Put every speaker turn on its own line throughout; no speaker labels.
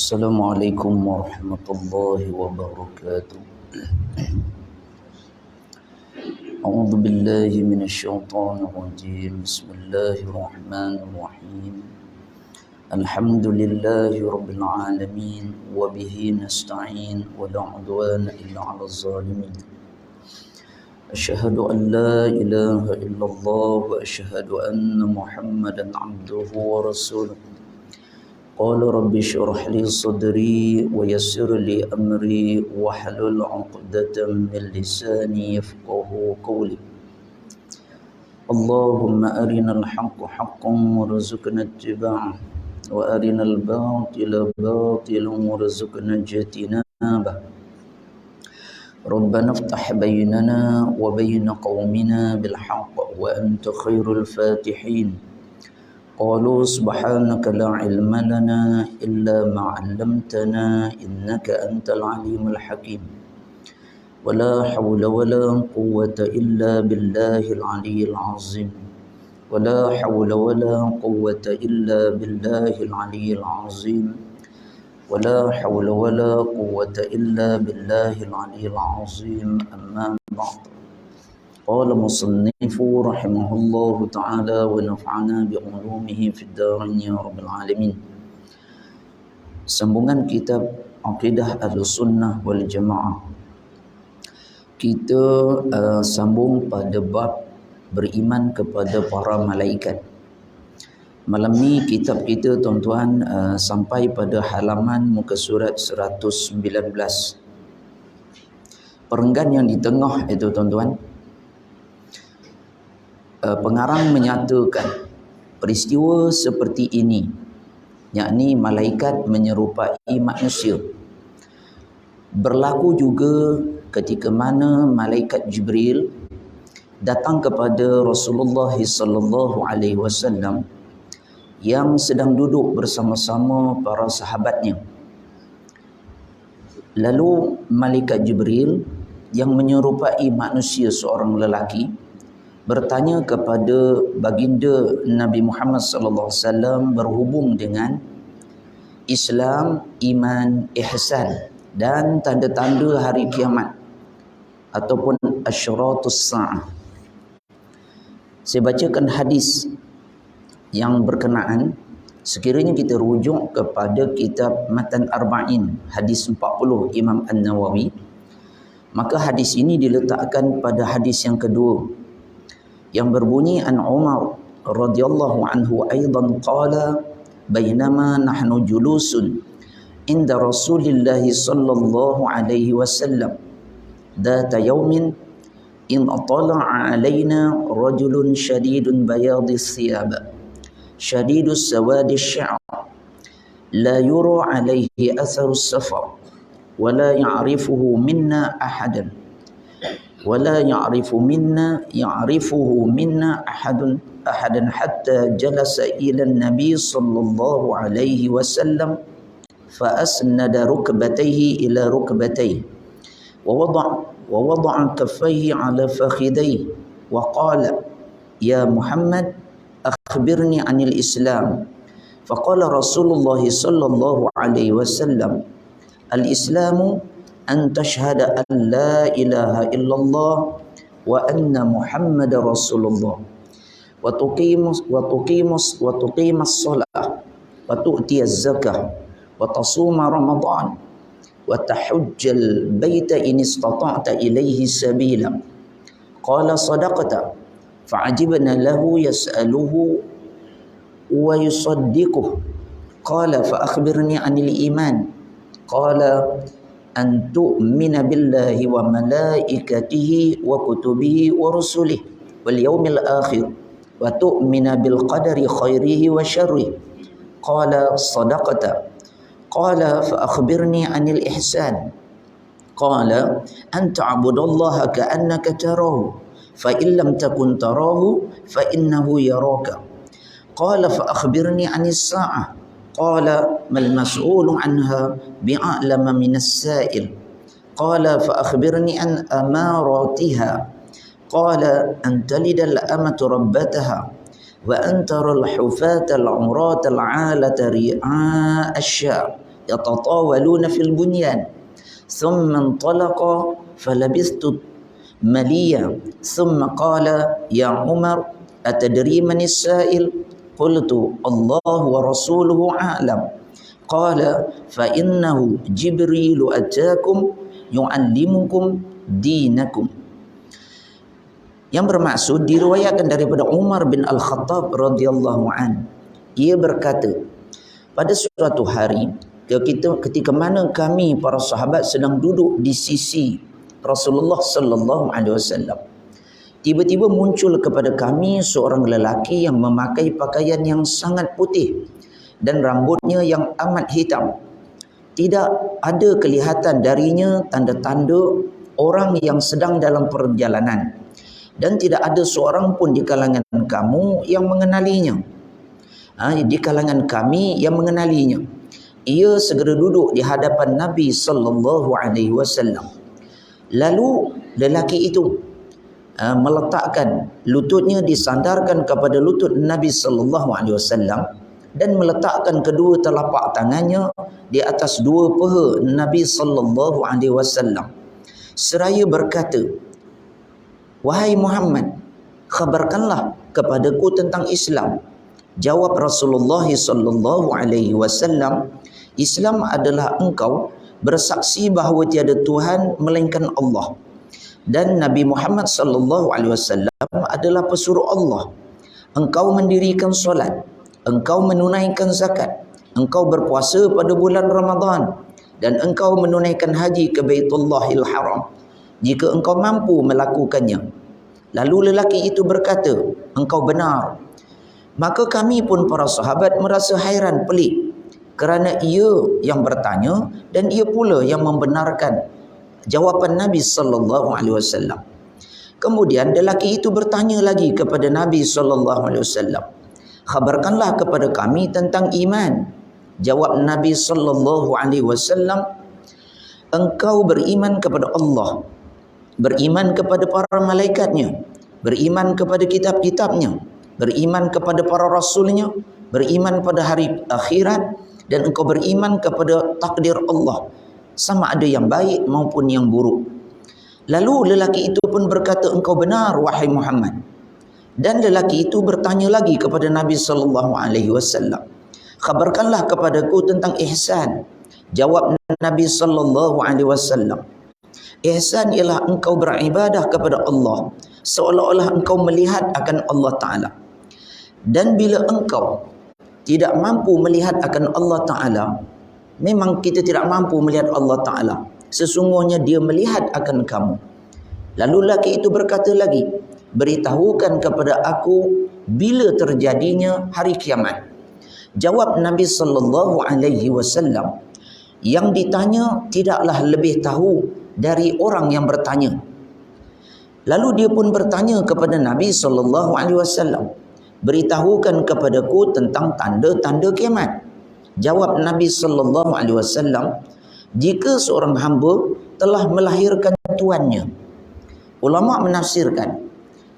Assalamualaikum warahmatullahi wabarakatuh. A'udzu billahi minasyaitonir rajim. Bismillahirrahmanirrahim. Alhamdulillahi rabbil alamin wa bihi nasta'in wa la 'udwana illa 'alal zalimin. Asyhadu an la ilaha illallah wa asyhadu anna Muhammadan 'abduhu wa rasuluh. Qala rabbi shrah li sadri wa yassir li amri wahlul 'uqdatam min lisani yafqahu qawli. Allahumma arinal haqqa haqqan warzuqna ittiba'ah wa arinal batila batilan warzuqna ijtinabah. Rabbana iftah bainana wa baina qaumina bil haqq wa anta khairul fatihin. قالوا سبحانك لا علم لنا إلا ما علمتنا إنك أنت العليم الحكيم ولا حول ولا قوة إلا بالله العلي العظيم ولا حول ولا قوة إلا بالله العلي العظيم ولا حول ولا قوة إلا بالله العلي العظيم أما بعد. قال مصنف رحمه الله تعالى ونفعنا بعلومه في الدارين يا رب العالمين. Sambungan kitab Aqidah Ahlussunnah wal Jamaah. Kita sambung pada bab beriman kepada para malaikat. Malam ni kitab kita tuan-tuan sampai pada halaman muka surat 119. Perenggan yang di tengah itu tuan-tuan, pengarang menyatakan peristiwa seperti ini, yakni malaikat menyerupai manusia, berlaku juga ketika mana malaikat Jibril datang kepada Rasulullah sallallahu alaihi wasallam yang sedang duduk bersama-sama para sahabatnya. Lalu malaikat Jibril yang menyerupai manusia, seorang lelaki, bertanya kepada baginda Nabi Muhammad sallallahu alaihi wasallam berhubung dengan Islam, iman, ihsan dan tanda-tanda hari kiamat ataupun asyratus sa'ah. Saya bacakan hadis yang berkenaan. Sekiranya kita rujuk kepada kitab Matan Arba'in, hadis 40 Imam An-Nawawi, maka hadis ini diletakkan pada hadis yang kedua yang berbunyi an Umar radhiyallahu anhu aidan qala bainama nahnu julusun inda Rasulillah sallallahu alaihi wasallam data yaumin in atala'a alaina rajulun shadidun bayadis thiyab shadidus sawadis sya'r la yura alaihi atharus safar wa la ya'rifuhu minna ahadan ولا يعرفه منا أحدا حتى جلس إلى النبي صلى الله عليه وسلم فأسند ركبتيه إلى ركبتيه ووضع كفيه على فخذيه وقال يا محمد أخبرني عن الإسلام فقال رسول الله صلى الله عليه وسلم الإسلام أن تشهد أن لا إله إلا الله وأن محمد رسول الله وتقيم الصلاة وتؤتي الزكاة وتصوم رمضان wa tahujjal baita in istata'ta ilaihi sabila. Qala sadaqta. Fa'ajibna lahu yas'aluhu wa yusaddiquh. Qala fa akhbirni 'anil iman. Qala an tu'mina billahi wa malaikatihi wa kutubihi wa rusulihi wal yaumil akhir wa tu'mina bil qadari khairihi wa syarrihi. Qala sadaqta. Qala fa akhbirni 'anil ihsan. Qala an ta'budallaha ka'annaka tarahu fa in lam takun tarahu fa innahu yaraka. Qala fa akhbirni 'anis sa'ah. Qala mal mas'ulu 'anha bi'a'lama minas sa'il. Qala fa akhbirni an amaratiha. Qala an talidal amatu rabbataha wa an taral hufata al-'urata al-'alata ri'a asya yatatawaluna fil bunyan. Thumma intalaqa falabistu maliya. Thumma qala ya Umar atadri man as-sa'il? Qultu Allah wa rasuluhu a'lam. Qala fa innahu Jibrilu ataakum yu'allimukum dinakum. Yang bermaksud diriwayatkan daripada Umar bin Al-Khattab radhiyallahu an. Ia berkata, pada suatu hari ketika mana kami para sahabat sedang duduk di sisi Rasulullah sallallahu alaihi wasallam, tiba-tiba muncul kepada kami seorang lelaki yang memakai pakaian yang sangat putih dan rambutnya yang amat hitam. Tidak ada kelihatan darinya tanda-tanda orang yang sedang dalam perjalanan, dan tidak ada seorang pun di kalangan kamu yang mengenalinya. Di kalangan kami yang mengenalinya. Ia segera duduk di hadapan Nabi sallallahu alaihi wasallam. Lalu lelaki itu meletakkan lututnya, disandarkan kepada lutut Nabi sallallahu alaihi wasallam dan meletakkan kedua telapak tangannya di atas dua paha Nabi sallallahu alaihi wasallam seraya berkata, "Wahai Muhammad, khabarkanlah kepadaku tentang Islam." Jawab Rasulullah sallallahu alaihi wasallam, "Islam adalah engkau bersaksi bahawa tiada Tuhan melainkan Allah, dan Nabi Muhammad sallallahu alaihi wasallam adalah pesuruh Allah. Engkau mendirikan solat, engkau menunaikan zakat, engkau berpuasa pada bulan Ramadan, dan engkau menunaikan haji ke Baitullahil Haram jika engkau mampu melakukannya." Lalu lelaki itu berkata, "Engkau benar." Maka kami pun para sahabat merasa hairan pelik, kerana ia yang bertanya dan ia pula yang membenarkan jawapan Nabi sallallahu alaihi wasallam. Kemudian lelaki itu bertanya lagi kepada Nabi sallallahu alaihi wasallam, "Khabarkanlah kepada kami tentang iman." Jawab Nabi sallallahu alaihi wasallam, "Engkau beriman kepada Allah, beriman kepada para malaikatnya, beriman kepada kitab-kitabnya, beriman kepada para rasulnya, beriman pada hari akhirat, dan engkau beriman kepada takdir Allah, sama ada yang baik maupun yang buruk." Lalu lelaki itu pun berkata, "Engkau benar wahai Muhammad." Dan lelaki itu bertanya lagi kepada Nabi sallallahu alaihi wasallam, "Khabarkanlah kepadaku tentang ihsan." Jawab Nabi sallallahu alaihi wasallam, "Ihsan ialah engkau beribadah kepada Allah seolah-olah engkau melihat akan Allah Ta'ala. Dan bila engkau tidak mampu melihat akan Allah Ta'ala, memang kita tidak mampu melihat Allah Ta'ala, sesungguhnya dia melihat akan kamu." Lalu lelaki itu berkata lagi, "Beritahukan kepada aku bila terjadinya hari kiamat." Jawab Nabi sallallahu alaihi wasallam, yang ditanya tidaklah lebih tahu dari orang yang bertanya. Lalu dia pun bertanya kepada Nabi sallallahu alaihi wasallam, "Beritahukan kepadaku tentang tanda-tanda kiamat." Jawab Nabi sallallahu alaihi wasallam, "Jika seorang hamba telah melahirkan tuannya." Ulama menafsirkan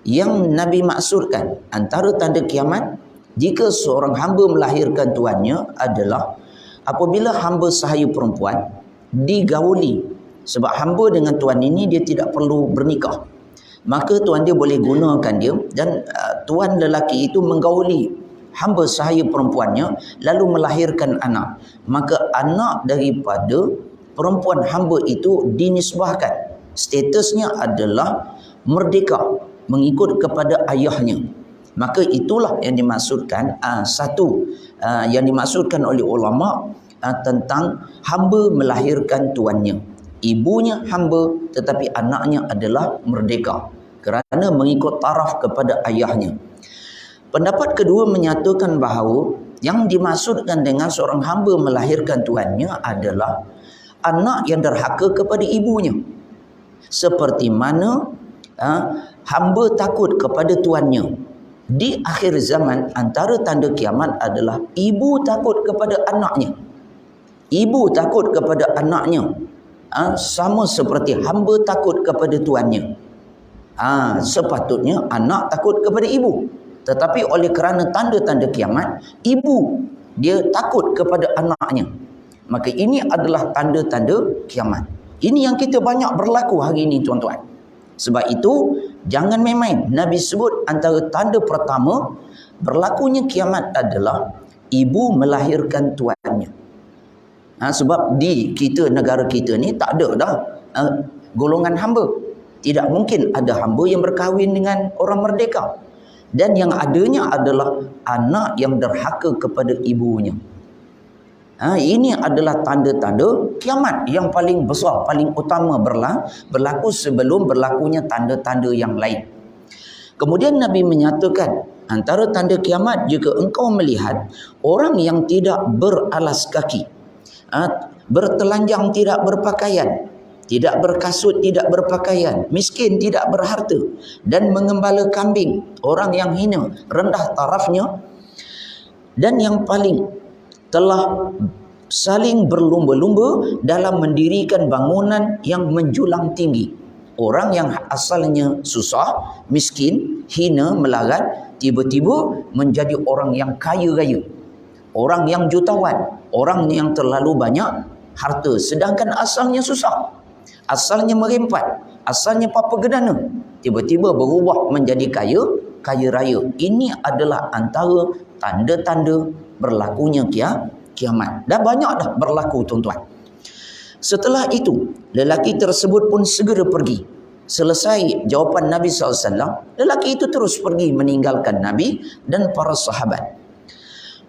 yang Nabi maksudkan antara tanda kiamat jika seorang hamba melahirkan tuannya adalah apabila hamba sahaya perempuan digauli. Sebab hamba dengan tuan ini dia tidak perlu bernikah, maka tuan dia boleh gunakan dia, dan tuan lelaki itu menggauli hamba sahaya perempuannya lalu melahirkan anak. Maka anak daripada perempuan hamba itu dinisbahkan, statusnya adalah merdeka mengikut kepada ayahnya. Maka itulah yang dimaksudkan yang dimaksudkan oleh ulama tentang hamba melahirkan tuannya. Ibunya hamba tetapi anaknya adalah merdeka kerana mengikut taraf kepada ayahnya. Pendapat kedua menyatakan bahawa yang dimaksudkan dengan seorang hamba melahirkan tuannya adalah anak yang derhaka kepada ibunya. Seperti mana hamba takut kepada tuannya. Di akhir zaman, antara tanda kiamat adalah ibu takut kepada anaknya. Ibu takut kepada anaknya. Sama seperti hamba takut kepada tuannya. Sepatutnya anak takut kepada ibu. Tetapi oleh kerana tanda-tanda kiamat, ibu dia takut kepada anaknya. Maka ini adalah tanda-tanda kiamat. Ini yang kita banyak berlaku hari ini, tuan-tuan. Sebab itu, jangan main-main. Nabi sebut antara tanda pertama berlakunya kiamat adalah ibu melahirkan tuannya. Sebab di negara kita ni tak ada dah golongan hamba. Tidak mungkin ada hamba yang berkahwin dengan orang merdeka. Dan yang adanya adalah anak yang derhaka kepada ibunya. Ini adalah tanda-tanda kiamat yang paling besar, paling utama berlaku sebelum berlakunya tanda-tanda yang lain. Kemudian Nabi menyatakan, antara tanda kiamat jika engkau melihat orang yang tidak beralas kaki, bertelanjang tidak berpakaian, tidak berkasut tidak berpakaian, miskin tidak berharta, dan mengembala kambing, orang yang hina, rendah tarafnya, dan yang paling telah saling berlumba-lumba dalam mendirikan bangunan yang menjulang tinggi. Orang yang asalnya susah, miskin, hina, melarat, tiba-tiba menjadi orang yang kaya raya. Orang yang jutawan, orang yang terlalu banyak harta, sedangkan asalnya susah, asalnya merempat, asalnya papa gedana, tiba-tiba berubah menjadi kaya raya. Ini adalah antara tanda-tanda berlakunya kiamat. Dah banyak dah berlaku, tuan-tuan. Setelah itu, lelaki tersebut pun segera pergi. Selesai jawapan Nabi SAW, lelaki itu terus pergi meninggalkan Nabi dan para sahabat.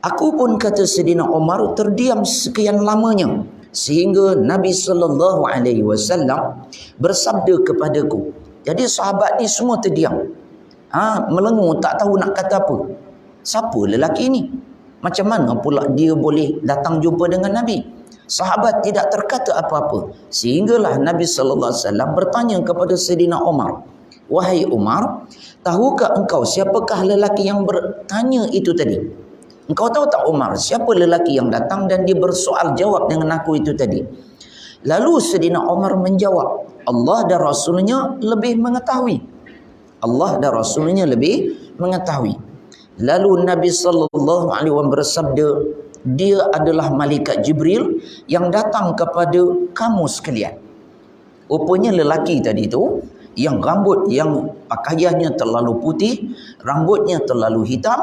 Aku pun, kata Sayyidina Umar, terdiam sekian lamanya sehingga Nabi SAW bersabda kepadaku. Jadi sahabat ni semua terdiam, melengung, tak tahu nak kata apa. Siapa lelaki ni? Macam mana pula dia boleh datang jumpa dengan Nabi? Sahabat tidak terkata apa-apa. Sehinggalah Nabi SAW bertanya kepada Sayyidina Umar, wahai Umar, tahukah engkau siapakah lelaki yang bertanya itu tadi? Engkau tahu tak Umar, siapa lelaki yang datang dan dia bersoal jawab dengan aku itu tadi? Lalu Sayyidina Umar menjawab, Allah dan Rasulnya lebih mengetahui. Allah dan Rasulnya lebih mengetahui. Lalu Nabi SAW bersabda, dia adalah malaikat Jibril yang datang kepada kamu sekalian. Rupanya lelaki tadi tu, yang rambut, yang pakaiannya terlalu putih, rambutnya terlalu hitam,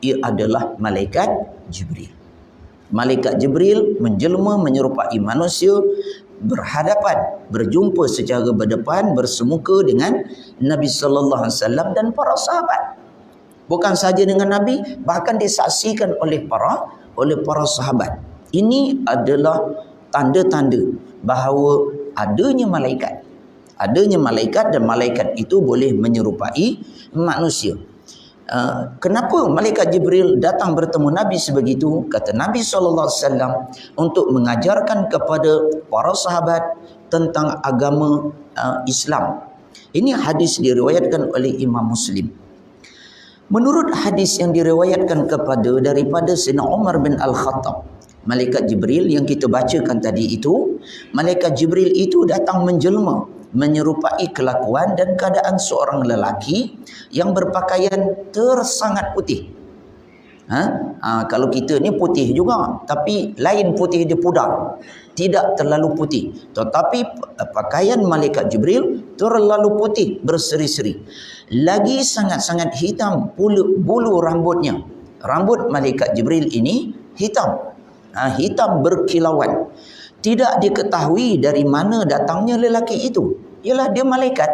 ia adalah malaikat Jibril. Malaikat Jibril menjelma menyerupai manusia, berhadapan, berjumpa secara berdepan, bersemuka dengan Nabi SAW dan para sahabat. Bukan sahaja dengan Nabi, bahkan disaksikan oleh para sahabat. Ini adalah tanda-tanda bahawa adanya malaikat. Adanya malaikat, dan malaikat itu boleh menyerupai manusia. Kenapa malaikat Jibril datang bertemu Nabi sebegitu? Kata Nabi SAW, untuk mengajarkan kepada para sahabat tentang agama Islam. Ini hadis diriwayatkan oleh Imam Muslim. Menurut hadis yang diriwayatkan daripada Sayyidina Umar bin Al-Khattab, malaikat Jibril yang kita bacakan tadi itu, malaikat Jibril itu datang menjelma menyerupai kelakuan dan keadaan seorang lelaki yang berpakaian tersangat putih. Kalau kita ni putih juga, tapi lain putih dia pudar, tidak terlalu putih. Tetapi pakaian malaikat Jibril terlalu putih, berseri-seri. Lagi sangat-sangat hitam bulu rambutnya. Rambut malaikat Jibril ini hitam, hitam berkilauan. tidak diketahui dari mana datangnya lelaki itu. Ialah dia malaikat,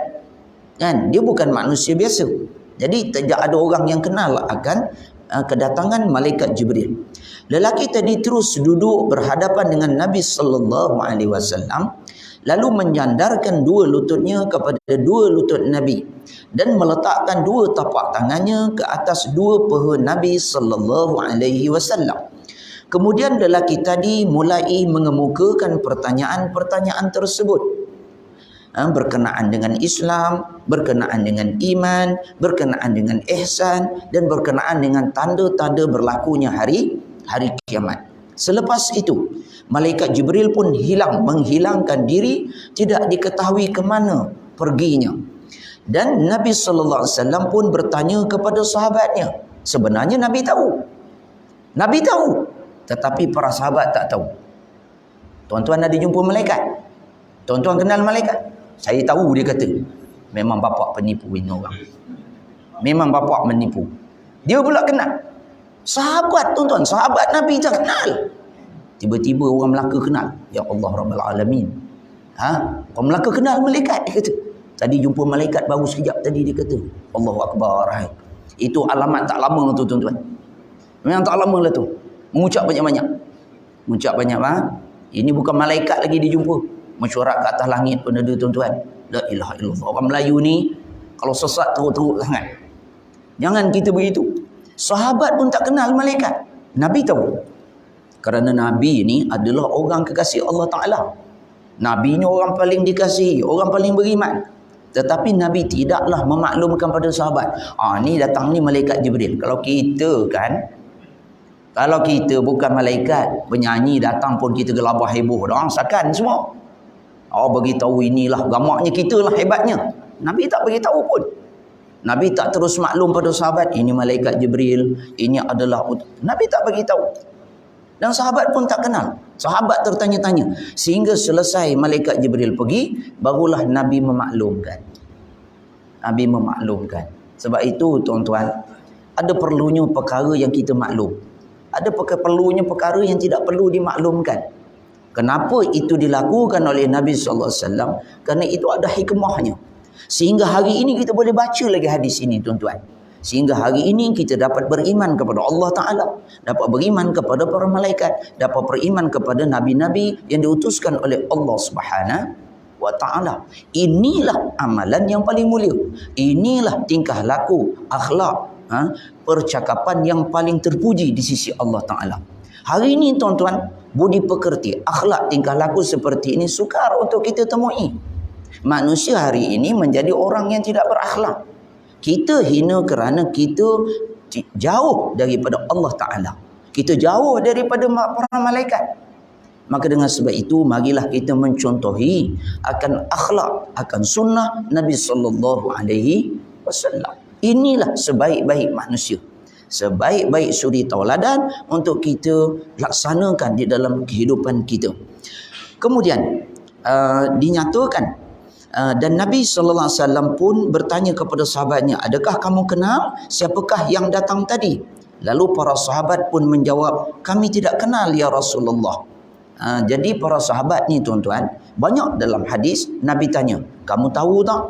kan? Dia bukan manusia biasa. Jadi tidak ada orang yang kenal akan kedatangan malaikat Jibril. Lelaki tadi terus duduk berhadapan dengan Nabi sallallahu alaihi wasallam, lalu menyandarkan dua lututnya kepada dua lutut Nabi dan meletakkan dua tapak tangannya ke atas dua paha Nabi sallallahu alaihi wasallam. Kemudian lelaki tadi mulai mengemukakan pertanyaan-pertanyaan tersebut. Berkenaan dengan Islam, berkenaan dengan iman, berkenaan dengan ihsan, dan berkenaan dengan tanda-tanda berlakunya hari kiamat. Selepas itu, malaikat Jibril pun menghilangkan diri, tidak diketahui ke mana perginya. Dan Nabi sallallahu alaihi wasallam pun bertanya kepada sahabatnya. Sebenarnya Nabi tahu, tetapi para sahabat tak tahu. Tuan-tuan ada jumpa malaikat? Tuan-tuan kenal malaikat? Saya tahu, dia kata. Memang bapak penipu ini orang. Memang bapak menipu. Dia pula kenal. Sahabat, tuan-tuan, sahabat Nabi tak kenal. Tiba-tiba orang Melaka kenal. Ya Allah Rabbal Alamin. Orang Melaka kenal malaikat, dia kata. Tadi jumpa malaikat baru sekejap tadi, dia kata. Allahu Akbar. Itu alamat tak lama tu, tuan-tuan. Memang tak lama lah tu. Mengucap banyak-banyak. Ini bukan malaikat lagi dia jumpa. Mesyuarat ke atas langit pun ada, tuan-tuan. La ilaha illallah. Orang Melayu ni kalau sesat teruk-teruk sangat. Jangan kita begitu. Sahabat pun tak kenal malaikat. Nabi tahu. Kerana Nabi ni adalah orang kekasih Allah Ta'ala. Nabi ni orang paling dikasihi, orang paling beriman. Tetapi Nabi tidaklah memaklumkan pada sahabat. Ni datang ni malaikat Jibril. Kalau kita bukan malaikat, penyanyi datang pun kita gelabah heboh. Orang sakan semua. Beritahu inilah gamaknya, kita lah hebatnya. Nabi tak beritahu pun. Nabi tak terus maklum pada sahabat, ini malaikat Jibril, ini adalah... Nabi tak beritahu. Dan sahabat pun tak kenal. Sahabat tertanya-tanya. Sehingga selesai malaikat Jibril pergi, barulah Nabi memaklumkan. Sebab itu, tuan-tuan, ada perlunya perkara yang kita maklum. Ada perlunya perkara yang tidak perlu dimaklumkan. Kenapa itu dilakukan oleh Nabi sallallahu alaihi wasallam? Kerana itu ada hikmahnya. Sehingga hari ini kita boleh baca lagi hadis ini, tuan-tuan. Sehingga hari ini kita dapat beriman kepada Allah Ta'ala, dapat beriman kepada para malaikat, dapat beriman kepada nabi-nabi yang diutuskan oleh Allah Subhanahu wa Ta'ala. Inilah amalan yang paling mulia. Inilah tingkah laku, akhlak, percakapan yang paling terpuji di sisi Allah Ta'ala. Hari ini, tuan-tuan, budi pekerti, akhlak, tingkah laku seperti ini sukar untuk kita temui. Manusia hari ini menjadi orang yang tidak berakhlak. Kita hina kerana kita jauh daripada Allah Ta'ala. Kita jauh daripada para malaikat. Maka dengan sebab itu, marilah kita mencontohi akan akhlak, akan sunnah Nabi sallallahu alaihi wasallam. Inilah sebaik-baik manusia. Sebaik-baik suri tauladan untuk kita laksanakan di dalam kehidupan kita. Kemudian dinyatakan dan Nabi sallallahu alaihi wasallam pun bertanya kepada sahabatnya, adakah kamu kenal siapakah yang datang tadi? Lalu para sahabat pun menjawab, kami tidak kenal ya Rasulullah. Jadi para sahabat ni, tuan-tuan, banyak dalam hadis Nabi tanya, kamu tahu tak?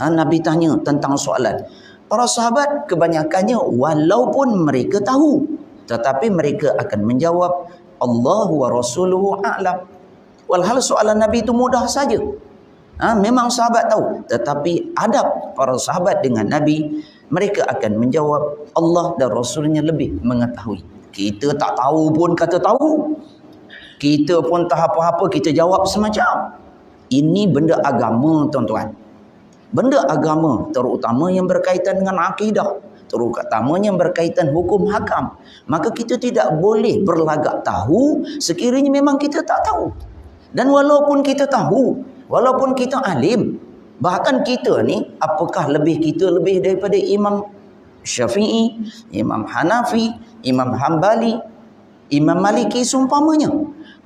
Nabi tanya tentang soalan. Para sahabat kebanyakannya walaupun mereka tahu, tetapi mereka akan menjawab Allah wa Rasuluhu a'lam. Walhal soalan Nabi itu mudah saja. Memang sahabat tahu, tetapi adab para sahabat dengan Nabi, mereka akan menjawab Allah dan Rasulnya lebih mengetahui. Kita tak tahu pun kata tahu. Kita pun tak apa-apa, kita jawab semacam. Ini benda agama, tuan-tuan. Benda agama, terutama yang berkaitan dengan akidah, terutama yang berkaitan hukum hakam. Maka kita tidak boleh berlagak tahu sekiranya memang kita tak tahu. Dan walaupun kita tahu, walaupun kita alim, bahkan kita ni, apakah kita lebih daripada Imam Syafi'i, Imam Hanafi, Imam Hambali, Imam Maliki seumpamanya.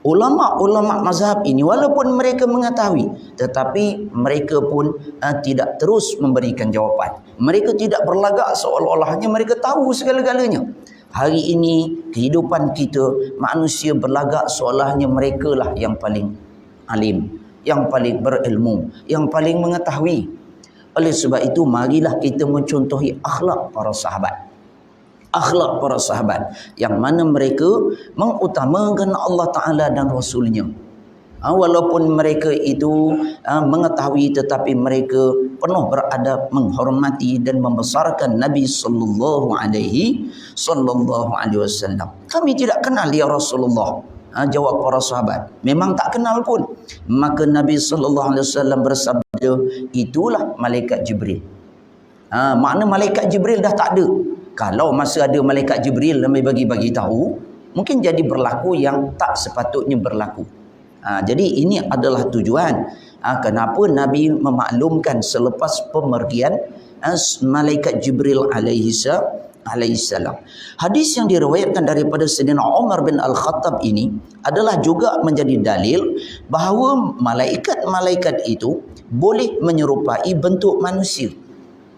Ulama-ulama mazhab ini walaupun mereka mengetahui, tetapi mereka pun tidak terus memberikan jawapan. Mereka tidak berlagak seolah-olahnya mereka tahu segala-galanya. Hari ini kehidupan kita, manusia berlagak seolahnya mereka lah yang paling alim, yang paling berilmu, yang paling mengetahui. Oleh sebab itu, marilah kita mencontohi akhlak para sahabat. Akhlak para sahabat yang mana mereka mengutamakan Allah Ta'ala dan Rasulnya. Walaupun mereka itu mengetahui, tetapi mereka penuh beradab, menghormati dan membesarkan Nabi sallallahu alaihi wasallam. Kami tidak kenal ya Rasulullah. Jawab para sahabat, memang tak kenal pun. Maka Nabi sallallahu alaihi wasallam bersabda, itulah malaikat Jibril. Makna malaikat Jibril dah tak ada. Kalau masa ada malaikat Jibril Nabi bagi tahu, mungkin jadi berlaku yang tak sepatutnya berlaku. Jadi ini adalah tujuan kenapa Nabi memaklumkan selepas pemergian malaikat Jibril alaihi salam. Hadis yang diriwayatkan daripada Sayyidina Umar bin Al-Khattab ini adalah juga menjadi dalil bahawa malaikat-malaikat itu boleh menyerupai bentuk manusia.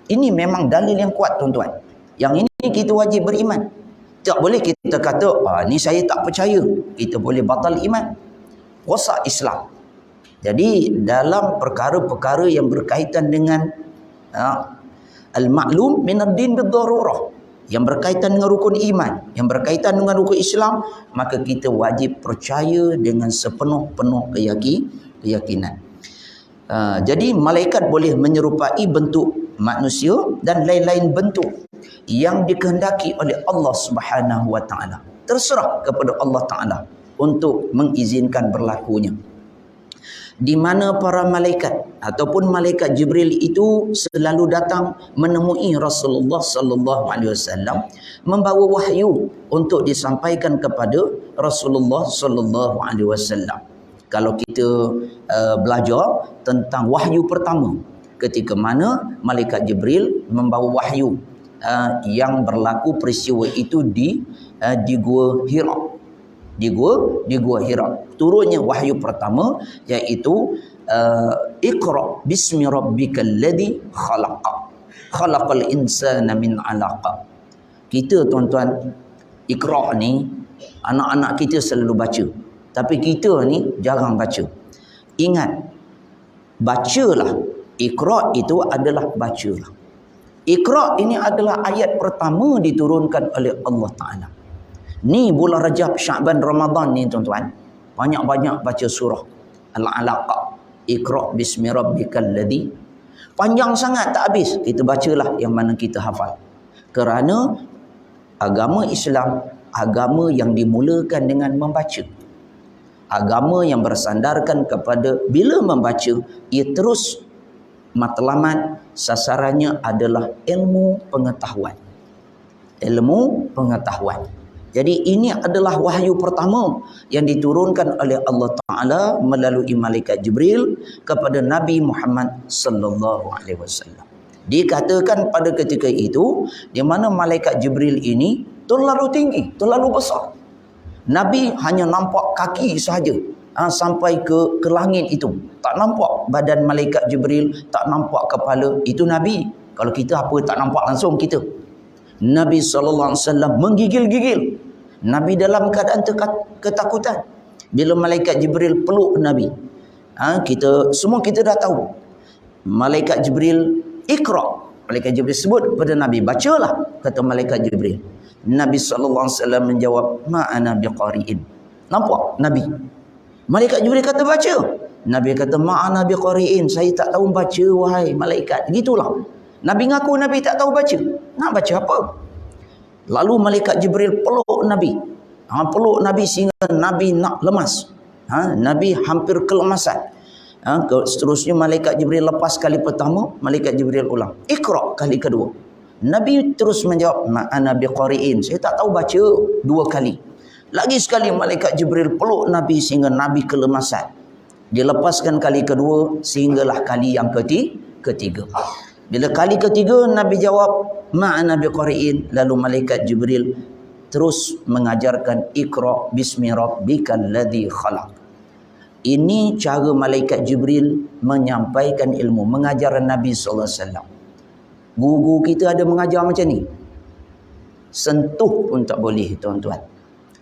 Ini memang dalil yang kuat, tuan-tuan. Yang ini kita wajib beriman. Tak boleh kita kata, ni saya tak percaya. Kita boleh batal iman. Rosak Islam. Jadi dalam perkara-perkara yang berkaitan dengan al-ma'lum min ad-din bid-darurah, yang berkaitan dengan rukun iman, yang berkaitan dengan rukun Islam, maka kita wajib percaya dengan sepenuh-penuh keyakinan. Jadi malaikat boleh menyerupai bentuk manusia dan lain-lain bentuk yang dikehendaki oleh Allah Subhanahu wa taala. Terserah kepada Allah Taala untuk mengizinkan berlakunya. Di mana para malaikat ataupun malaikat Jibril itu selalu datang menemui Rasulullah sallallahu alaihi wasallam membawa wahyu untuk disampaikan kepada Rasulullah sallallahu alaihi wasallam. Kalau kita belajar tentang wahyu pertama, ketika mana malaikat Jibril membawa wahyu yang berlaku peristiwa itu di Gua Hira. Di gua Hira turunnya wahyu pertama, iaitu Iqra bismi rabbikal ladzi khalaqal insana min 'alaq. Kita, tuan-tuan, Iqra ni anak-anak kita selalu baca, tapi kita ni jarang baca. Ingat, bacalah. Iqra itu adalah bacalah. Iqra ini adalah ayat pertama diturunkan oleh Allah Ta'ala. Ni bulan Rajab, Sya'ban, Ramadan ni, tuan-tuan, banyak-banyak baca surah Al-Alaq. Iqra bismi rabbikal ladzi. Panjang sangat tak habis. Kita bacalah yang mana kita hafal. Kerana agama Islam, agama yang dimulakan dengan membaca. Agama yang bersandarkan kepada bila membaca, ia terus matlamat sasarannya adalah ilmu pengetahuan. Ilmu pengetahuan. Jadi ini adalah wahyu pertama yang diturunkan oleh Allah Ta'ala melalui malaikat Jibril kepada Nabi Muhammad sallallahu alaihi wasallam. Dikatakan pada ketika itu, di mana malaikat Jibril ini terlalu tinggi, terlalu besar. Nabi hanya nampak kaki sahaja sampai ke langit itu. Tak nampak badan malaikat Jibril, tak nampak kepala. Itu Nabi. Kalau kita apa tak nampak langsung kita. Nabi SAW menggigil-gigil. Nabi dalam keadaan ketakutan. Bila malaikat Jibril peluk Nabi. Semua kita dah tahu. Malaikat Jibril, Iqra. Malaikat Jibril sebut kepada Nabi, bacalah, kata malaikat Jibril. Nabi SAW menjawab, ma'ana biqari'in. Nampak Nabi? Malaikat Jibril kata baca. Nabi kata, ma'ana biqari'in. Saya tak tahu baca, wahai malaikat. Gitulah. Nabi ngaku Nabi tak tahu baca. Nak baca apa? Lalu malaikat Jibril peluk Nabi. Peluk Nabi sehingga Nabi nak lemas. Nabi hampir kelemasan. Seterusnya malaikat Jibril lepas kali pertama, malaikat Jibril ulang. Iqra kali kedua. Nabi terus menjawab, ma'ana biqari'in. Saya tak tahu baca, dua kali. Lagi sekali malaikat Jibril peluk Nabi sehingga Nabi kelemasan. Dilepaskan kali kedua sehinggalah kali yang ketiga. Bila kali ketiga Nabi jawab, ma'ana biqari'in. Lalu malaikat Jibril terus mengajarkan, Iqra bismi rabbikal ladzi khalaq. Ini cara malaikat Jibril menyampaikan ilmu, mengajar Nabi SAW. Guru-guru kita ada mengajar macam ni? Sentuh pun tak boleh, tuan-tuan.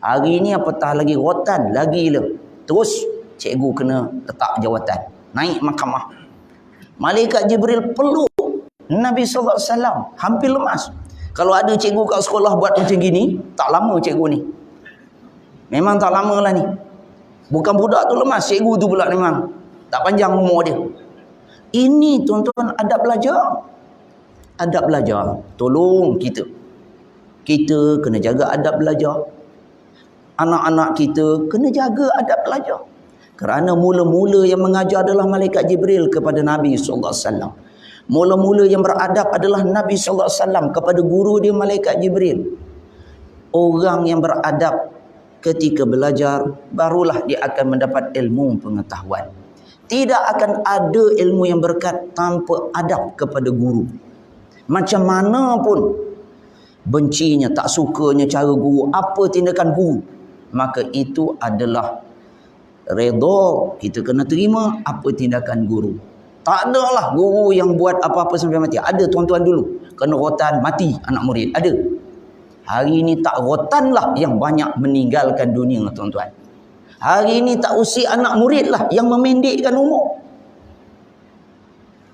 Hari ni apatah lagi rotan, lagi le. Terus cikgu kena letak jawatan, naik mahkamah. Malaikat Jibril peluk Nabi sallallahu alaihi wasallam, hampir lemas. Kalau ada cikgu kat sekolah buat macam gini, tak lama cikgu ni. Memang tak lama lah ni. Bukan budak tu lemas, cikgu tu pula memang tak panjang umur dia. Ini tuan-tuan adab belajar. Adab belajar. Tolong kita. Kita kena jaga adab belajar. Anak-anak kita kena jaga adab belajar. Kerana mula-mula yang mengajar adalah malaikat Jibril kepada Nabi sallallahu alaihi wasallam. Mula-mula yang beradab adalah Nabi sallallahu alaihi wasallam kepada guru dia malaikat Jibril. Orang yang beradab ketika belajar, barulah dia akan mendapat ilmu pengetahuan. Tidak akan ada ilmu yang berkat tanpa adab kepada guru. Macam mana pun bencinya, tak sukanya cara guru, apa tindakan guru, maka itu adalah redha, kita kena terima apa tindakan guru. Tak adalah guru yang buat apa-apa sampai mati. Ada tuan-tuan dulu, kena rotan, mati anak murid. Ada. Hari ini tak rotan lah yang banyak meninggalkan dunia, tuan-tuan. Hari ini tak usik anak murid lah yang memendekkan umur.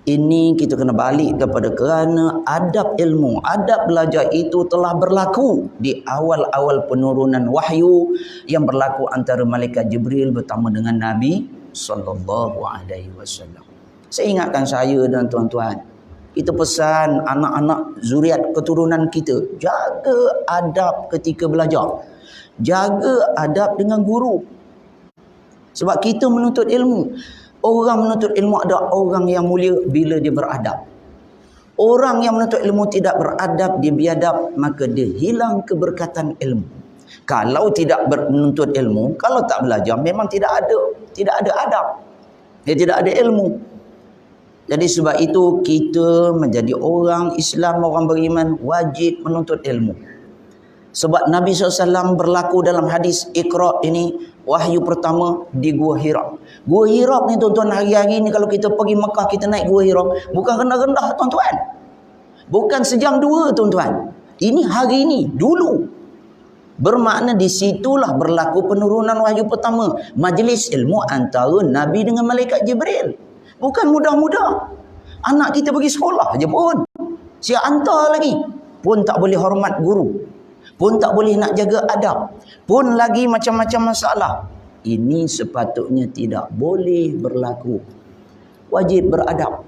Ini kita kena balik kepada kerana adab ilmu, adab belajar itu telah berlaku di awal-awal penurunan wahyu yang berlaku antara malaikat Jibril bertemu dengan Nabi sallallahu alaihi wasallam. Saya ingatkan saya dan tuan-tuan, kita pesan anak-anak zuriat keturunan kita, jaga adab ketika belajar. Jaga adab dengan guru. Sebab kita menuntut ilmu. Orang menuntut ilmu adalah orang yang mulia bila dia beradab. Orang yang menuntut ilmu tidak beradab, dia biadab, maka dia hilang keberkatan ilmu. Kalau tidak menuntut ilmu, kalau tak belajar, memang tidak ada adab. Dia tidak ada ilmu. Jadi sebab itu kita menjadi orang Islam, orang beriman, wajib menuntut ilmu. Sebab Nabi SAW berlaku dalam hadis Iqra ini, wahyu pertama di Gua Hira. Gua Hira ni tuan-tuan, hari-hari ni kalau kita pergi Mekah, kita naik Gua Hira, bukan rendah-rendah tuan-tuan. Bukan sejam dua tuan-tuan. Ini hari ini, dulu. Bermakna di situlah berlaku penurunan wahyu pertama. Majlis ilmu antara Nabi dengan malaikat Jibril. Bukan mudah-mudah. Anak kita pergi sekolah je pun, siap hantar lagi, pun tak boleh hormat guru, pun tak boleh nak jaga adab, pun lagi macam-macam masalah. Ini sepatutnya tidak boleh berlaku. Wajib beradab.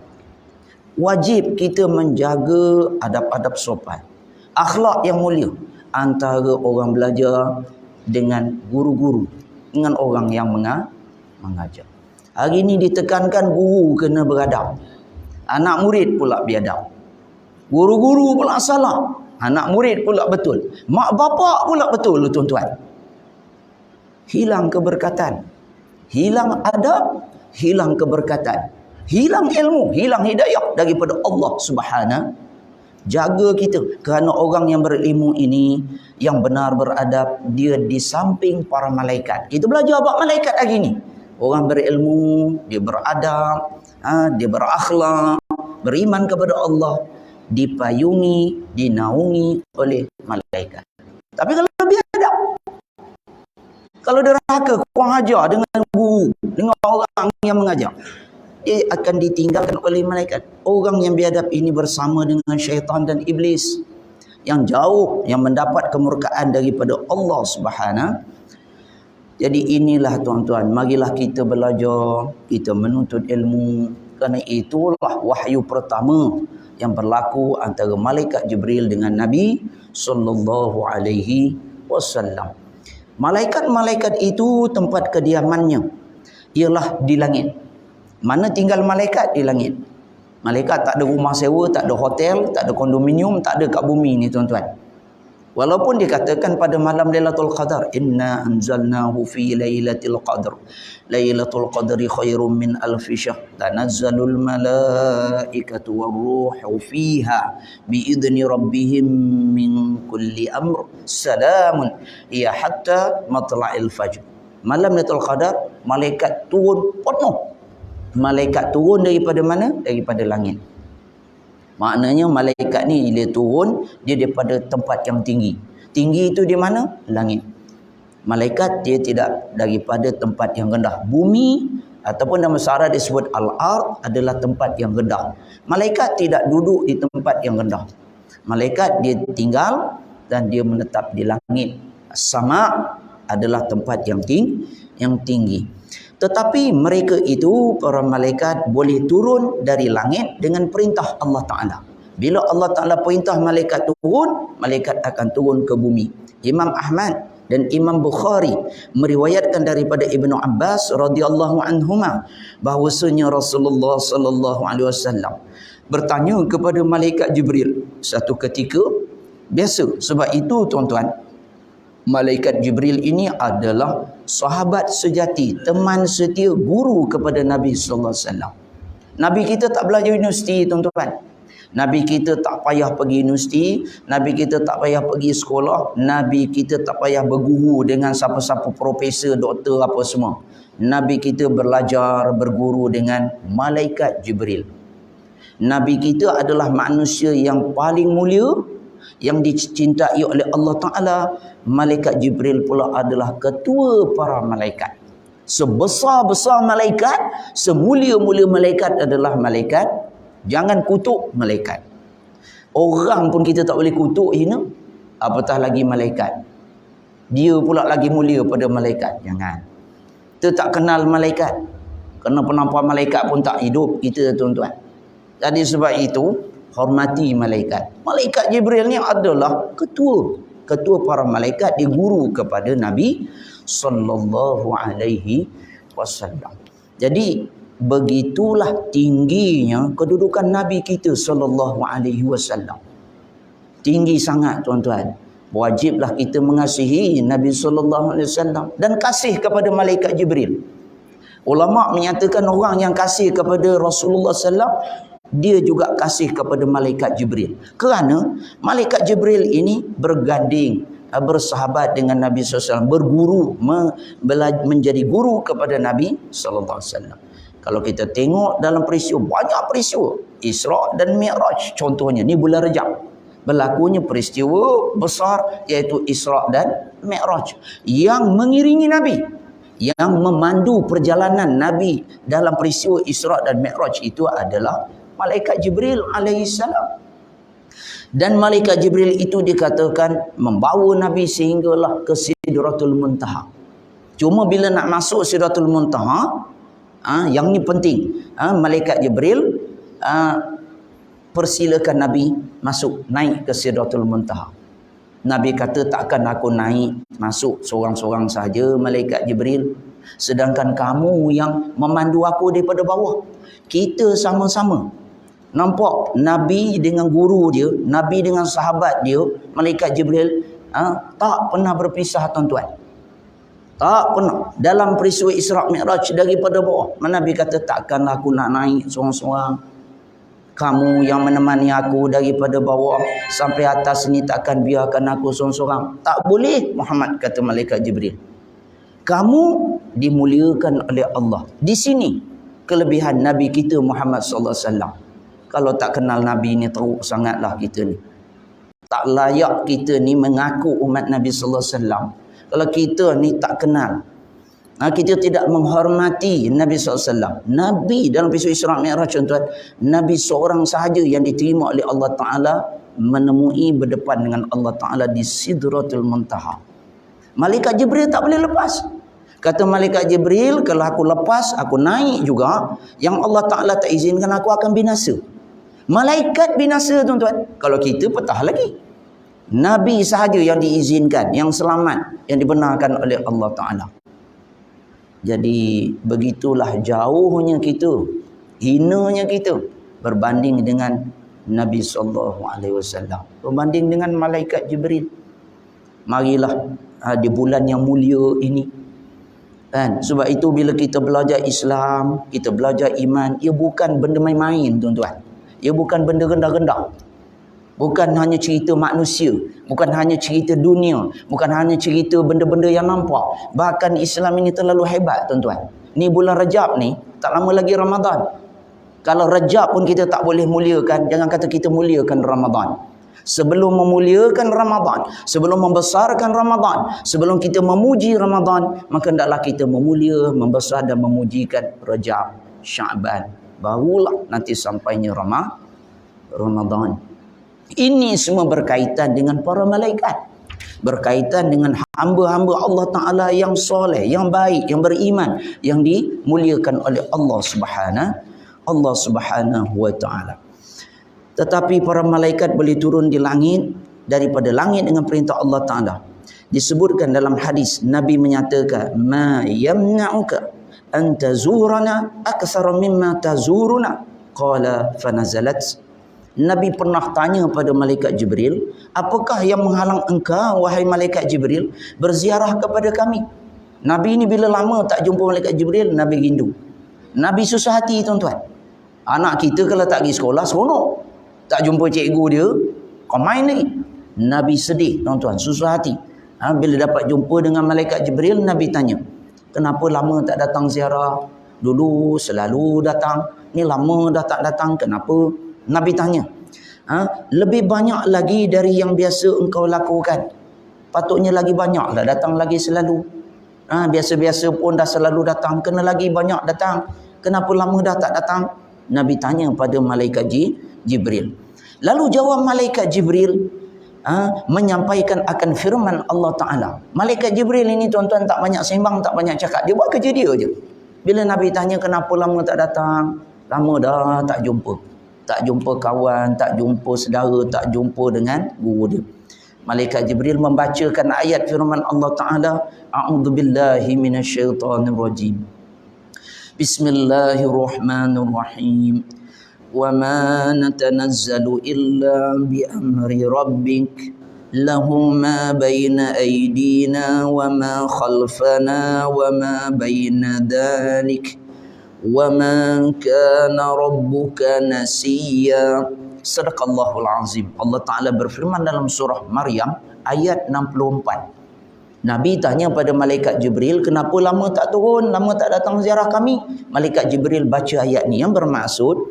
Wajib kita menjaga adab-adab sopan, akhlak yang mulia antara orang belajar dengan guru-guru, dengan orang yang mengajar. Hari ini ditekankan guru kena beradab. Anak murid pula biadab. Guru-guru pula salah, anak murid pula betul. Mak bapak pula betul, tuan-tuan. Hilang keberkatan. Hilang adab, hilang keberkatan. Hilang ilmu, hilang hidayah daripada Allah Subhanahu. Jaga kita, kerana orang yang berilmu ini, yang benar beradab, dia di samping para malaikat. Kita belajar buat malaikat hari ini. Orang berilmu, dia beradab, dia berakhlak, beriman kepada Allah, dipayungi, dinaungi oleh malaikat. Tapi kalau biadab, kalau derhaka, kurang ajar dengan guru, dengan orang yang mengajar, dia akan ditinggalkan oleh malaikat. Orang yang biadab ini bersama dengan syaitan dan iblis yang jauh, yang mendapat kemurkaan daripada Allah Subhanahu. Jadi inilah tuan-tuan, marilah kita belajar, kita menuntut ilmu, kerana itulah wahyu pertama yang berlaku antara malaikat Jibril dengan Nabi sallallahu alaihi wasallam. Malaikat-malaikat itu tempat kediamannya ialah di langit. Mana tinggal malaikat? Di langit. Malaikat tak ada rumah sewa, tak ada hotel, tak ada kondominium, tak ada kat bumi ni tuan-tuan. Walaupun dikatakan pada malam Lailatul Qadar, inna anzalnahu fi lailatul qadr. Lailatul qadri khairum min alfi syahr. Tanazzalul malaikatu waruhu fiha biidzni rabbihim min kulli amr. Salamun hiya hatta matla'il fajr. Malam Lailatul Qadar, malaikat turun penuh. Malaikat turun daripada mana? Daripada langit. Maknanya malaikat ni dia turun, dia daripada tempat yang tinggi. Tinggi itu di mana? Langit. Malaikat dia tidak daripada tempat yang rendah. Bumi ataupun dalam bahasa Arab disebut al-ard adalah tempat yang rendah. Malaikat tidak duduk di tempat yang rendah. Malaikat dia tinggal dan dia menetap di langit. Sama adalah tempat yang tinggi. Tetapi mereka itu, para malaikat, boleh turun dari langit dengan perintah Allah Ta'ala. Bila Allah Ta'ala perintah malaikat turun, malaikat akan turun ke bumi. Imam Ahmad dan Imam Bukhari meriwayatkan daripada Ibnu Abbas radhiyallahu anhuma bahwasanya Rasulullah sallallahu alaihi wasallam bertanya kepada malaikat Jibril satu ketika. Biasa, sebab itu tuan-tuan, malaikat Jibril ini adalah sahabat sejati, teman setia, guru kepada Nabi sallallahu alaihi wasallam. Nabi kita tak belajar universiti, tuan-tuan. Nabi kita tak payah pergi universiti, Nabi kita tak payah pergi sekolah, Nabi kita tak payah berguru dengan siapa-siapa profesor, doktor apa semua. Nabi kita belajar, berguru dengan malaikat Jibril. Nabi kita adalah manusia yang paling mulia, yang dicintai oleh Allah Ta'ala. Malaikat Jibril pula adalah ketua para malaikat. Sebesar-besar malaikat, semulia-mulia malaikat adalah malaikat. Jangan kutuk malaikat. Orang pun kita tak boleh kutuk, hina, apatah lagi malaikat. Dia pula lagi mulia pada malaikat. Jangan. Kita tak kenal malaikat. Kerana penampak malaikat pun tak hidup kita, tuan-tuan. Jadi sebab itu, hormati malaikat. Malaikat Jibril ni adalah ketua para malaikat, dia guru kepada Nabi sallallahu alaihi wasallam. Jadi begitulah tingginya kedudukan Nabi kita sallallahu alaihi wasallam. Tinggi sangat, tuan-tuan. Wajiblah kita mengasihi Nabi sallallahu alaihi wasallam dan kasih kepada malaikat Jibril. Ulama menyatakan orang yang kasih kepada Rasulullah sallallahu, dia juga kasih kepada malaikat Jibril. Kerana malaikat Jibril ini berganding, bersahabat dengan Nabi SAW, berguru, menjadi guru kepada Nabi SAW. Kalau kita tengok dalam peristiwa, banyak peristiwa Isra dan Mi'raj. Contohnya, ni bulan Rejab, berlakunya peristiwa besar iaitu Isra dan Mi'raj yang mengiringi Nabi, yang memandu perjalanan Nabi dalam peristiwa Isra dan Mi'raj itu adalah malaikat Jibril alaihissalam. Dan malaikat Jibril itu dikatakan membawa Nabi sehinggalah ke Sidratul Muntaha. Cuma bila nak masuk Sidratul Muntaha, yang ni penting, malaikat Jibril persilakan Nabi masuk, naik ke Sidratul Muntaha. Nabi kata, takkan aku naik masuk seorang-seorang saja malaikat Jibril, sedangkan kamu yang memandu aku daripada bawah. Kita sama-sama. Nampak Nabi dengan guru dia, Nabi dengan sahabat dia, malaikat Jibril, tak pernah berpisah, tuan-tuan. Tak pernah. Dalam peristiwa Isra' Mi'raj daripada bawah, Nabi kata, takkanlah aku nak naik seorang-seorang. Kamu yang menemani aku daripada bawah sampai atas ni, takkan biarkan aku seorang-seorang. Tak boleh, Muhammad, kata malaikat Jibril. Kamu dimuliakan oleh Allah. Di sini kelebihan Nabi kita Muhammad sallallahu alaihi wasallam. Kalau tak kenal Nabi ni, teruk sangatlah kita ni. Tak layak kita ni mengaku umat Nabi sallallahu alaihi wasallam. Kalau kita ni tak kenal, kita tidak menghormati Nabi sallallahu alaihi wasallam. Nabi dalam peristiwa Isra' Mi'raj, tuan-tuan, Nabi seorang sahaja yang diterima oleh Allah Ta'ala menemui berdepan dengan Allah Ta'ala di Sidratul Muntaha. Malaikat Jibril tak boleh lepas. Kata malaikat Jibril, kalau aku lepas, aku naik juga, yang Allah Ta'ala tak izinkan, aku akan binasa. Malaikat binasa, tuan-tuan. Kalau kita petah lagi. Nabi sahaja yang diizinkan, yang selamat, yang dibenarkan oleh Allah Ta'ala. Jadi begitulah jauhnya kita, hinanya kita berbanding dengan Nabi SAW, berbanding dengan malaikat Jibril. Marilah di bulan yang mulia ini, kan? Sebab itu bila kita belajar Islam, kita belajar iman, ia bukan benda main-main, tuan-tuan. Ia bukan benda rendah-rendah. Bukan hanya cerita manusia, bukan hanya cerita dunia, bukan hanya cerita benda-benda yang nampak. Bahkan Islam ini terlalu hebat, tuan-tuan. Ni bulan Rejab ni, tak lama lagi Ramadan. Kalau Rajab pun kita tak boleh muliakan, jangan kata kita muliakan Ramadan. Sebelum memuliakan Ramadan, sebelum membesarkan Ramadan, sebelum kita memuji Ramadan, maka hendaklah kita memulia, membesar dan memujikan Rajab, Sya'ban. Barulah nanti sampainya Ramadan. Ini semua berkaitan dengan para malaikat, berkaitan dengan hamba-hamba Allah Ta'ala yang soleh, yang baik, yang beriman, yang dimuliakan oleh Allah Subhanahu wa Ta'ala. Tetapi para malaikat boleh turun di langit, daripada langit dengan perintah Allah Ta'ala. Disebutkan dalam hadis, Nabi menyatakan, ma yamna'uka an tazurana aktsara mimma tazuruna. Qala fanazalat. Nabi pernah tanya pada malaikat Jibril, apakah yang menghalang engkau, wahai malaikat Jibril, berziarah kepada kami? Nabi ini bila lama tak jumpa malaikat Jibril, Nabi rindu. Nabi susah hati, tuan-tuan. Anak kita kalau tak pergi sekolah, seronok. Tak jumpa cikgu dia, kau main lagi. Nabi sedih, tuan-tuan, susah hati. Bila dapat jumpa dengan malaikat Jibril, Nabi tanya, kenapa lama tak datang ziarah? Dulu selalu datang, ni lama dah tak datang, kenapa? Nabi tanya, lebih banyak lagi dari yang biasa engkau lakukan. Patutnya lagi banyak lah datang lagi selalu. Biasa-biasa pun dah selalu datang, kena lagi banyak datang. Kenapa lama dah tak datang? Nabi tanya pada malaikat Jibril. Lalu jawab malaikat Jibril, menyampaikan akan firman Allah Ta'ala. Malaikat Jibril ini, tuan-tuan, tak banyak sembang, tak banyak cakap. Dia buat kerja dia je. Bila Nabi tanya kenapa lama tak datang, lama dah tak jumpa. Tak jumpa kawan, tak jumpa saudara, tak jumpa dengan guru dia. Malaikat Jibril membacakan ayat firman Allah Ta'ala, A'udzubillahi minasyaitanirrajim. Bismillahirrahmanirrahim. Wa ma natanazzalu illa bi amri rabbik lahu ma baina aydina wa ma khalfana wa ma baina dhalik wa ma kana rabbuka nasiya. Sadaqallahul azim. Allah Ta'ala berfirman dalam surah Maryam ayat 64. Nabi tanya pada malaikat Jibril, kenapa lama tak turun, lama tak datang ziarah kami? Malaikat Jibril baca ayat ni yang bermaksud,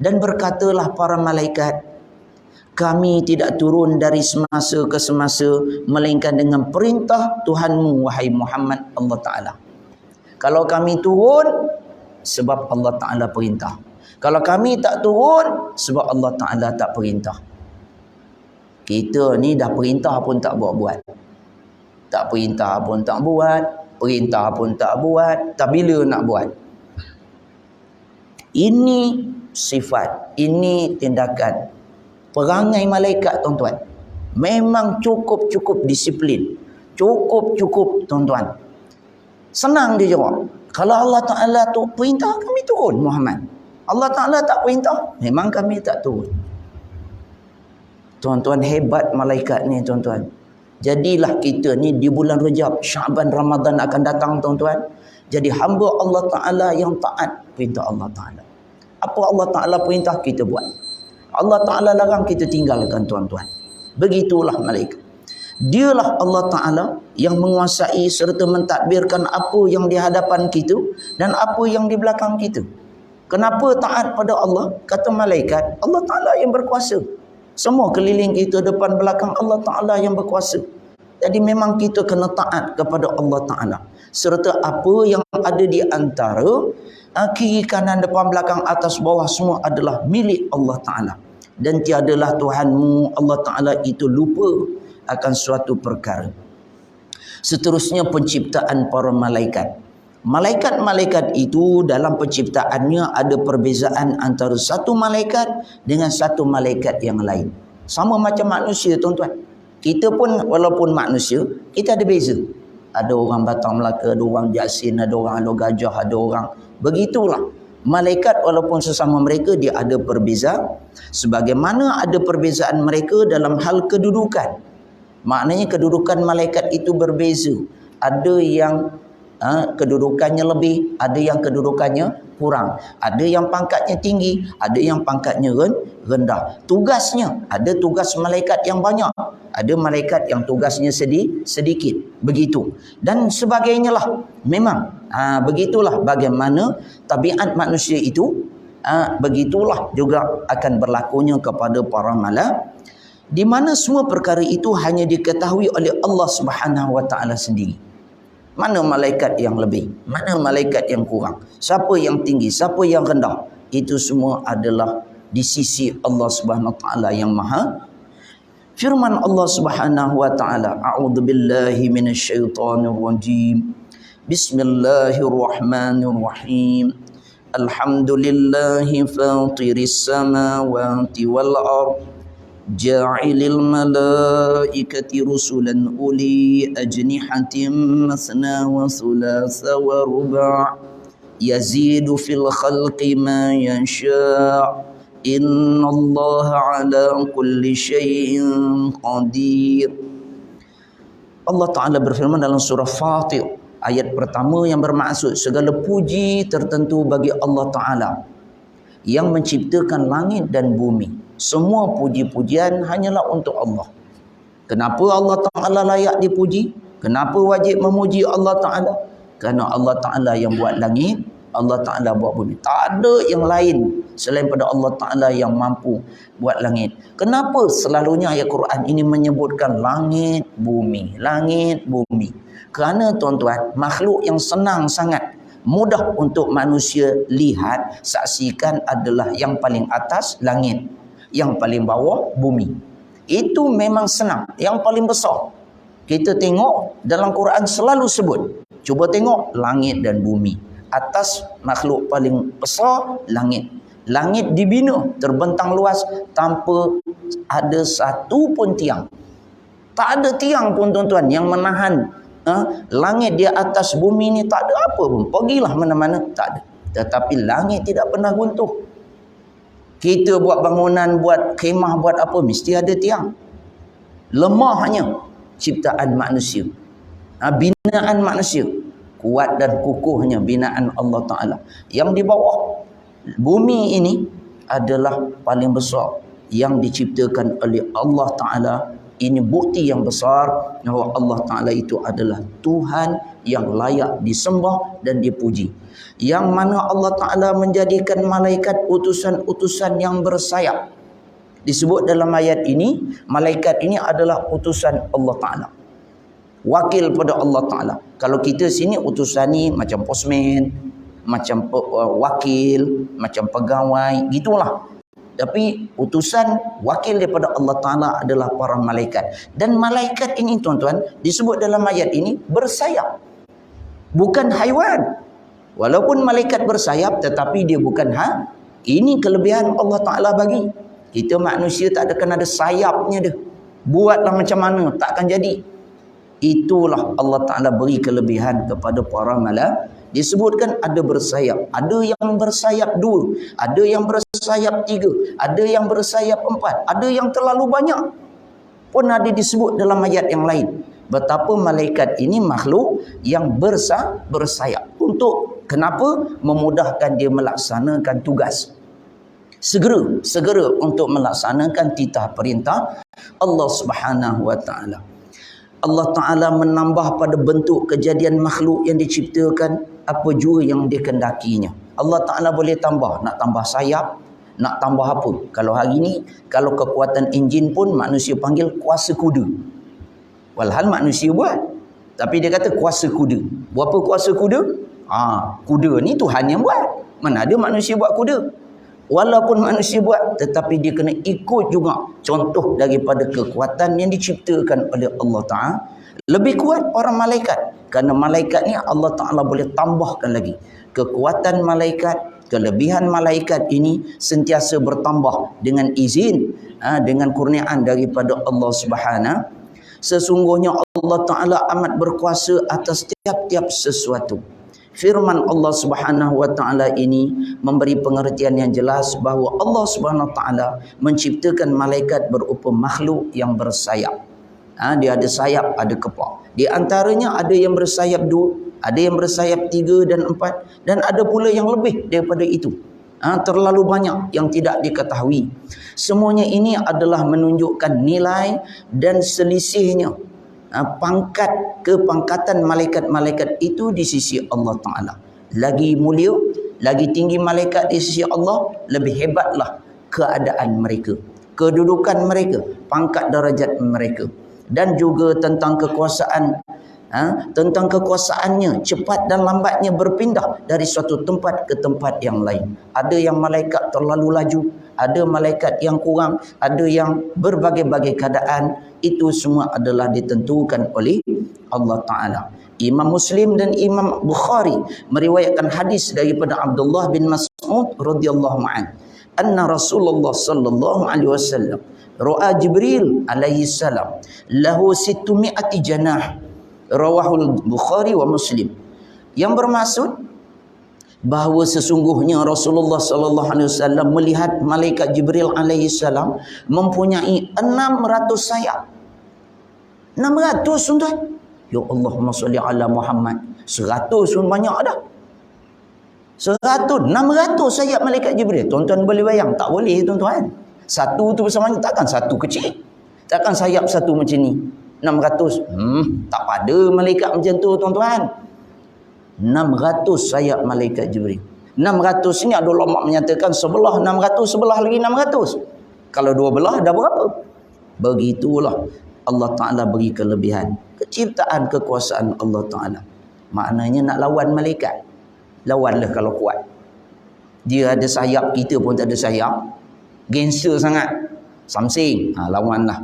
dan berkatalah para malaikat, kami tidak turun dari semasa ke semasa, melainkan dengan perintah Tuhanmu, wahai Muhammad. Allah Ta'ala. Kalau kami turun, sebab Allah Ta'ala perintah. Kalau kami tak turun, sebab Allah Ta'ala tak perintah. Kita ni dah perintah pun tak buat-buat. Tak perintah pun tak buat, perintah pun tak buat, tak bila nak buat. Ini sifat, ini tindakan perangai malaikat, tuan-tuan. Memang cukup disiplin, cukup tuan-tuan. Senang dia jawab. Kalau Allah Ta'ala tu perintah, kami turun, Muhammad. Allah Ta'ala tak perintah, memang kami tak turun. Tuan-tuan, hebat malaikat ni, tuan-tuan. Jadilah kita ni di bulan Rajab, Sya'ban, Ramadan akan datang, tuan-tuan. Jadi hamba Allah Ta'ala yang taat perintah Allah Ta'ala. Apa Allah Ta'ala perintah, kita buat. Allah Ta'ala larang, kita tinggalkan, tuan-tuan. Begitulah malaikat. Dialah Allah Ta'ala yang menguasai serta mentadbirkan apa yang di hadapan kita dan apa yang di belakang kita. Kenapa taat pada Allah? Kata malaikat, Allah Ta'ala yang berkuasa. Semua keliling kita, depan belakang, Allah Ta'ala yang berkuasa. Jadi memang kita kena taat kepada Allah Ta'ala. Serta apa yang ada di antara kiri, kanan, depan, belakang, atas, bawah, semua adalah milik Allah Ta'ala. Dan tiadalah Tuhanmu, Allah Ta'ala itu lupa akan suatu perkara. Seterusnya penciptaan para malaikat. Malaikat-malaikat itu dalam penciptaannya ada perbezaan antara satu malaikat dengan satu malaikat yang lain. Sama macam manusia, tuan-tuan. Kita pun walaupun manusia, kita ada beza. Ada orang Batam Melaka, ada orang Jasin, ada orang Alor Gajah, ada orang. Begitulah. Malaikat walaupun sesama mereka, dia ada perbezaan. Sebagaimana ada perbezaan mereka dalam hal kedudukan. Maknanya kedudukan malaikat itu berbeza. Ada yang kedudukannya lebih, ada yang kedudukannya kurang, ada yang pangkatnya tinggi, ada yang pangkatnya rendah. Tugasnya, ada tugas malaikat yang banyak, ada malaikat yang tugasnya sedikit, begitu dan sebagainya lah. Memang begitulah bagaimana tabiat manusia itu Begitulah juga akan berlakunya kepada para malaikat, di mana semua perkara itu hanya diketahui oleh Allah Subhanahu Wa Taala sendiri. Mana malaikat yang lebih, mana malaikat yang kurang, siapa yang tinggi, siapa yang rendah, itu semua adalah di sisi Allah Subhanahu Wa Taala yang maha. Firman Allah Subhanahu Wa Taala, a'udzubillahi minasyaitonir rajim, bismillahirrahmanirrahim, alhamdulillahi fatiris samawati wal ardh, ja'ilil malaikati rusulan uli ajnihatin masna wa thulatha wa ruba' yazidu fil khalqi ma yasha' innallaha ala kulli syai'in qadir. Allah Ta'ala berfirman dalam surah Fatir ayat pertama yang bermaksud segala puji tertentu bagi Allah Ta'ala yang menciptakan langit dan bumi. Semua puji-pujian hanyalah untuk Allah. Kenapa Allah Ta'ala layak dipuji? Kenapa wajib memuji Allah Ta'ala? Kerana Allah Ta'ala yang buat langit, Allah Ta'ala buat bumi. Tak ada yang lain selain pada Allah Ta'ala yang mampu buat langit. Kenapa selalunya ayat Quran ini menyebutkan langit, bumi, langit, bumi? Kerana tuan-tuan, makhluk yang senang sangat, mudah untuk manusia lihat, saksikan adalah yang paling atas langit, yang paling bawah bumi. Itu memang senang, yang paling besar. Kita tengok dalam Quran selalu sebut, cuba tengok langit dan bumi. Atas makhluk paling besar langit. Langit dibina terbentang luas tanpa ada satu pun tiang. Tak ada tiang pun tuan-tuan yang menahan langit di atas bumi ni, tak ada apa pun. Pergilah mana-mana, tak ada. Tetapi langit tidak pernah runtuh. Kita buat bangunan, buat khemah, buat apa, mesti ada tiang. Lemahnya ciptaan manusia, binaan manusia. Kuat dan kukuhnya binaan Allah Ta'ala. Yang di bawah bumi ini adalah paling besar yang diciptakan oleh Allah Ta'ala. Ini bukti yang besar bahawa Allah Ta'ala itu adalah Tuhan yang layak disembah dan dipuji. Yang mana Allah Ta'ala menjadikan malaikat utusan-utusan yang bersayap. Disebut dalam ayat ini, malaikat ini adalah utusan Allah Ta'ala, wakil pada Allah Ta'ala. Kalau kita sini utusan ni macam postman, macam wakil, macam pegawai, gitulah. Tapi utusan wakil daripada Allah Ta'ala adalah para malaikat. Dan malaikat ini tuan-tuan disebut dalam ayat ini bersayap, bukan haiwan. Walaupun malaikat bersayap, tetapi dia bukan ini kelebihan Allah Ta'ala bagi. Kita manusia tak akan ada sayapnya dia. Buatlah macam mana, takkan jadi. Itulah Allah Ta'ala beri kelebihan kepada para malaikat. Disebutkan ada bersayap. Ada yang bersayap 2, ada yang bersayap 3, ada yang bersayap 4, ada yang terlalu banyak. Pun ada disebut dalam ayat yang lain. Betapa malaikat ini makhluk yang bersayap. Untuk kenapa? Memudahkan dia melaksanakan tugas. Segera untuk melaksanakan titah perintah Allah Subhanahu Wa Ta'ala. Allah Ta'ala menambah pada bentuk kejadian makhluk yang diciptakan apa jua yang dikehendakinya. Allah Ta'ala boleh tambah, nak tambah sayap, nak tambah apa. Kalau hari ni, kalau kekuatan enjin pun manusia panggil kuasa kuda. Walhal manusia buat, tapi dia kata kuasa kuda. Berapa kuasa kuda? Kuda ni Tuhan yang buat. Mana ada manusia buat kuda? Walaupun manusia buat, tetapi dia kena ikut juga contoh daripada kekuatan yang diciptakan oleh Allah Ta'ala. Lebih kuat orang malaikat. Kerana malaikat ni Allah Ta'ala boleh tambahkan lagi. Kekuatan malaikat, kelebihan malaikat ini sentiasa bertambah dengan izin, dengan kurniaan daripada Allah Subhanahu. Sesungguhnya Allah Ta'ala amat berkuasa atas tiap-tiap sesuatu. Firman Allah Subhanahu Wa Ta'ala ini memberi pengertian yang jelas bahawa Allah Subhanahu Wa Ta'ala menciptakan malaikat berupa makhluk yang bersayap. Dia ada sayap, ada kepak. Di antaranya ada yang bersayap 2, ada yang bersayap 3 dan 4, dan ada pula yang lebih daripada itu. Terlalu banyak yang tidak diketahui. Semuanya ini adalah menunjukkan nilai dan selisihnya pangkat kepangkatan malaikat-malaikat itu di sisi Allah Ta'ala. Lagi mulia, lagi tinggi malaikat di sisi Allah, lebih hebatlah keadaan mereka, kedudukan mereka, pangkat darajat mereka. Dan juga tentang kekuasaan, tentang kekuasaannya cepat dan lambatnya berpindah dari suatu tempat ke tempat yang lain. Ada yang malaikat terlalu laju, ada malaikat yang kurang, ada yang berbagai-bagai keadaan. Itu semua adalah ditentukan oleh Allah Ta'ala. Imam Muslim dan Imam Bukhari meriwayatkan hadis daripada Abdullah bin Mas'ud radhiyallahu anhu, anna Rasulullah sallallahu alaihi wasallam ra'a Jibril alaihi salam lahu 600 janah, rawahul Bukhari wa Muslim. Yang bermaksud bahawa sesungguhnya Rasulullah sallallahu alaihi wasallam melihat malaikat Jibril alaihi salam mempunyai 600 sayap. 600 tuan-tuan. Ya Allahumma salli ala Muhammad. 100 pun banyak dah. 100, 600 sayap malaikat Jibril. Tuan-tuan boleh bayang? Tak boleh tuan-tuan. Satu tu bersamanya, takkan satu kecil. Takkan sayap satu macam ni. 600. Tak pada malaikat macam tu tuan-tuan. 600 sayap malaikat Jibril. 600 ni ada ulama menyatakan sebelah 600, sebelah lagi 600. Kalau dua belah dah berapa? Begitulah Allah Ta'ala beri kelebihan. Keciptaan kekuasaan Allah Ta'ala. Maknanya nak lawan malaikat, lawanlah kalau kuat. Dia ada sayap, kita pun tak ada sayap. Gangster sangat. Samsing. Lawanlah.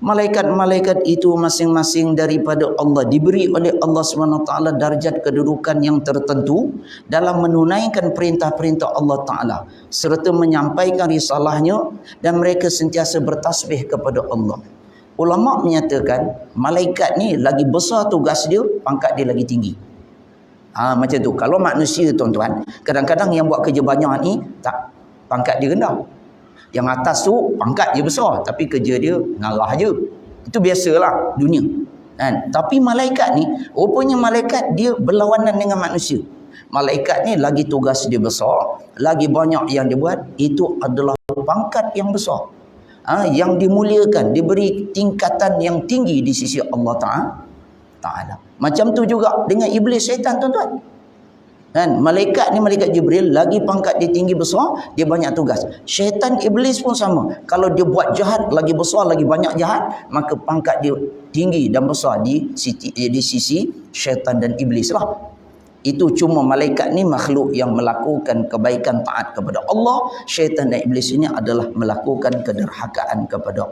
Malaikat-malaikat itu masing-masing daripada Allah, diberi oleh Allah SWT darjat kedudukan yang tertentu dalam menunaikan perintah-perintah Allah Ta'ala serta menyampaikan risalahnya, dan mereka sentiasa bertasbih kepada Allah. Ulama menyatakan malaikat ni lagi besar tugas dia, pangkat dia lagi tinggi. Macam tu. Kalau manusia tuan-tuan, kadang-kadang yang buat kerja banyak ni tak, pangkat dia rendah. Yang atas tu pangkat dia besar, tapi kerja dia ngarah je. Itu biasalah dunia. Tapi malaikat ni, rupanya malaikat dia berlawanan dengan manusia. Malaikat ni lagi tugas dia besar, lagi banyak yang dia buat. Itu adalah pangkat yang besar, yang dimuliakan, diberi tingkatan yang tinggi di sisi Allah Ta'ala. Macam tu juga dengan iblis, syaitan tuan-tuan. Malaikat ni, malaikat Jibril, lagi pangkat dia tinggi besar, dia banyak tugas. Syaitan, iblis pun sama. Kalau dia buat jahat, lagi besar, lagi banyak jahat, maka pangkat dia tinggi dan besar di sisi syaitan dan iblis lah. Itu cuma malaikat ni makhluk yang melakukan kebaikan, taat kepada Allah. Syaitan dan iblis ini adalah melakukan kederhakaan kepada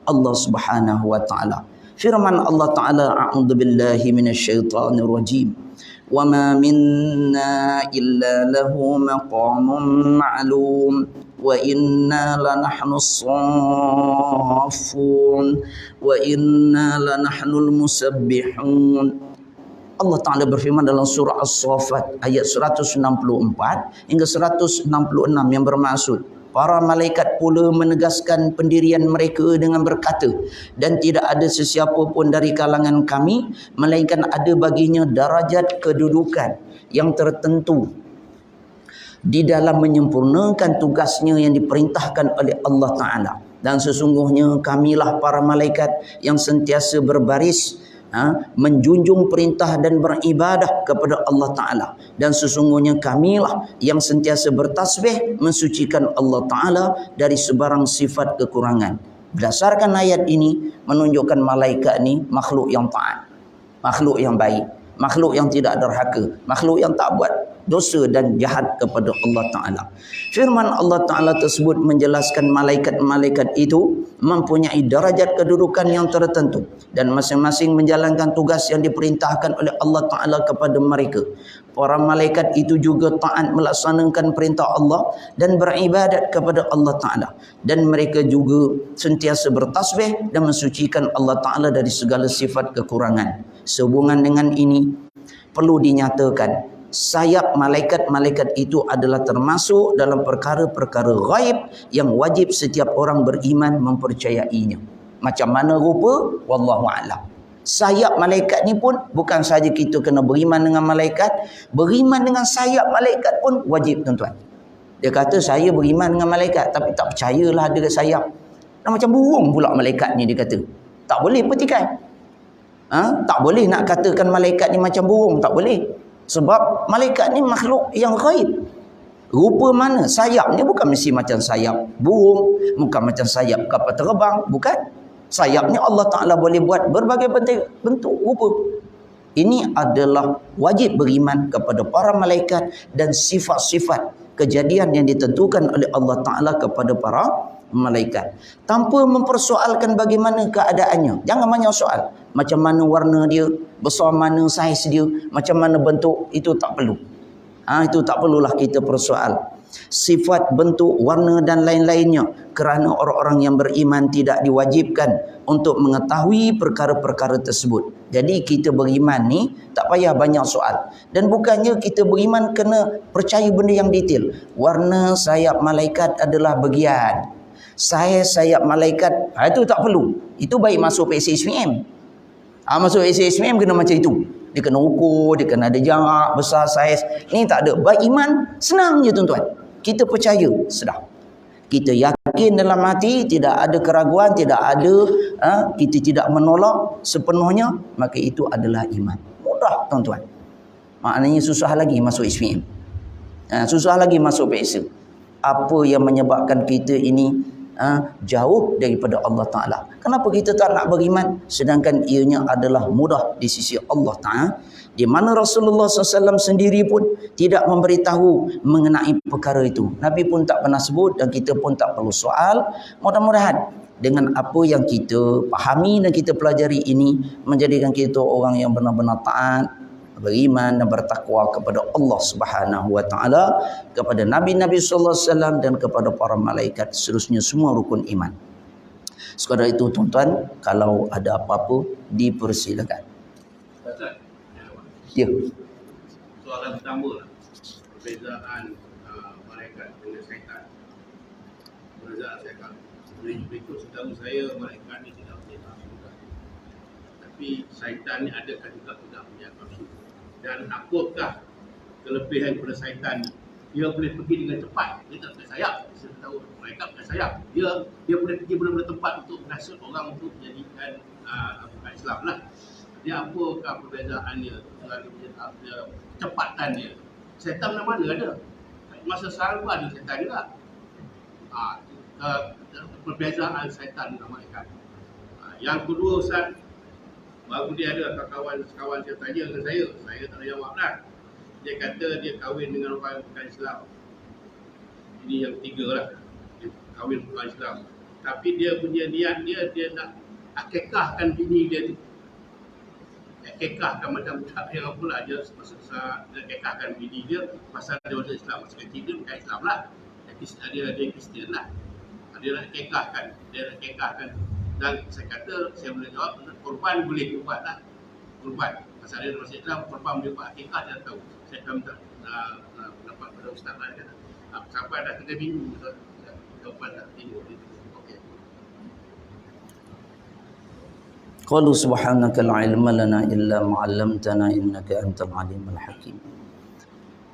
Allah Subhanahu wa Ta'ala. Firman Allah Ta'ala, a'udzubillahi minasyaitanir rajim. وَمَا مِنَّا إِلَّا لَهُ مَقَامٌ مَعْلُومٌ وَإِنَّا لَنَحْنُ الصَّافُّونَ وَإِنَّا لَنَحْنُ الْمُسَبِّحُونَ. Allah Ta'ala berfirman dalam surah As-Saffat ayat 164 hingga 166 yang bermaksud, para malaikat pula menegaskan pendirian mereka dengan berkata, dan tidak ada sesiapa pun dari kalangan kami melainkan ada baginya darajat kedudukan yang tertentu di dalam menyempurnakan tugasnya yang diperintahkan oleh Allah Ta'ala. Dan sesungguhnya kamilah para malaikat yang sentiasa berbaris menjunjung perintah dan beribadah kepada Allah Ta'ala. Dan sesungguhnya kamilah yang sentiasa bertasbih mensucikan Allah Ta'ala dari sebarang sifat kekurangan. Berdasarkan ayat ini menunjukkan malaikat ni makhluk yang taat, makhluk yang baik, makhluk yang tidak derhaka, makhluk yang tak buat dosa dan jahat kepada Allah Ta'ala. Firman Allah Ta'ala tersebut menjelaskan malaikat-malaikat itu mempunyai darajat kedudukan yang tertentu dan masing-masing menjalankan tugas yang diperintahkan oleh Allah Ta'ala kepada mereka. Para malaikat itu juga taat melaksanakan perintah Allah dan beribadat kepada Allah Ta'ala, dan mereka juga sentiasa bertasbih dan mensucikan Allah Ta'ala dari segala sifat kekurangan. Sehubungan dengan ini perlu dinyatakan, sayap malaikat-malaikat itu adalah termasuk dalam perkara-perkara ghaib yang wajib setiap orang beriman mempercayainya. Macam mana rupa? Wallahu a'lam. Sayap malaikat ni pun bukan sahaja kita kena beriman dengan malaikat, beriman dengan sayap malaikat pun wajib tuan-tuan. Dia kata saya beriman dengan malaikat tapi tak percayalah ada sayap. Dan macam burung pula malaikat ni, dia kata. Tak boleh petikai. Tak boleh nak katakan malaikat ni macam burung, tak boleh. Sebab malaikat ni makhluk yang ghaib. Rupa mana? Sayap ni bukan mesti macam sayap burung, bukan macam sayap kapal terbang, bukan. Sayap ni Allah Ta'ala boleh buat berbagai bentuk rupa. Ini adalah wajib beriman kepada para malaikat dan sifat-sifat kejadian yang ditentukan oleh Allah Ta'ala kepada para malaikat. Tanpa mempersoalkan bagaimana keadaannya. Jangan banyak soal. Macam mana warna dia, besar mana saiz dia, macam mana bentuk, itu tak perlu. Itu tak perlulah kita persoal. Sifat, bentuk, warna dan lain-lainnya. Kerana orang-orang yang beriman tidak diwajibkan untuk mengetahui perkara-perkara tersebut. Jadi kita beriman ni tak payah banyak soal. Dan bukannya kita beriman kena percaya benda yang detail. Warna sayap malaikat adalah bagian. Saiz sayap malaikat, itu tak perlu. Itu baik masuk PSHPM. Masuk PSHPM kena macam itu. Dia kena ukur, dia kena ada jarak, besar saiz. Ni tak ada. Baik iman, senang je tuan-tuan. Kita percaya, sudah. Kita yakin dalam hati, tidak ada keraguan, tidak ada, kita tidak menolak sepenuhnya, maka itu adalah iman. Mudah tuan-tuan. Maknanya susah lagi masuk SPM. Susah lagi masuk PSA. Apa yang menyebabkan kita ini jauh daripada Allah Ta'ala? Kenapa kita tak nak beriman? Sedangkan ianya adalah mudah di sisi Allah Ta'ala, di mana Rasulullah SAW sendiri pun tidak memberitahu mengenai perkara itu. Nabi pun tak pernah sebut dan kita pun tak perlu soal. Mudah-mudahan dengan apa yang kita pahami dan kita pelajari ini menjadikan kita orang yang benar-benar taat, beriman dan bertakwa kepada Allah Subhanahu wa taala, kepada nabi-nabi sallallahu alaihi wasallam dan kepada para malaikat, seterusnya semua rukun iman. Sekadar itu tuan-tuan, kalau ada apa-apa dipersilakan. Ya.
Soalan pertama lah, perbezaan malaikat dengan syaitan. Perbezaan syaitan. Itu setahu saya malaikat ni tidak punya nafsu. Tapi syaitan ni adakah juga tidak punya nafsu? Dan apakah kelebihan pada syaitan ni? Dia boleh pergi dengan cepat. Dia tak pakai sayap. Saya tahu malaikat pakai sayap. Dia boleh pergi benar-benar tempat untuk menasut orang untuk menjadikan Islam lah. Dia apakah perbezaannya dengan kecepatannya? Syaitan mana ada? Masa sekarang pun ada syaitan juga. Perbezaan syaitan dengan malaikat. Yang kedua Ustaz, baru dia ada kawan saya tanya dengan saya tak ada jawab lah. Dia kata dia kahwin dengan orang bukan Islam. Ini yang ketiga lah, dia kahwin bukan Islam. Tapi dia punya niat dia nak akikahkan bini dia tu. Akikahkan macam budak yang apa lah, dia masa akikahkan bini dia pasal dia orang Islam. Masa kecil dia bukan Islam lah, dia Kristian lah. Dia nak akikahkan. Dan saya kata, saya boleh jawab, korban boleh buat lah. Korban. Pasal dia masih Islam, korban boleh buat akikah, dia tahu. Saya akan minta pendapat pada Ustaz lah. Sampai dah 3 minggu, korban dah tidur. Okey.
Qalu subhanaka la ilma lana illa ma'allamtana innaka antal alimul hakim.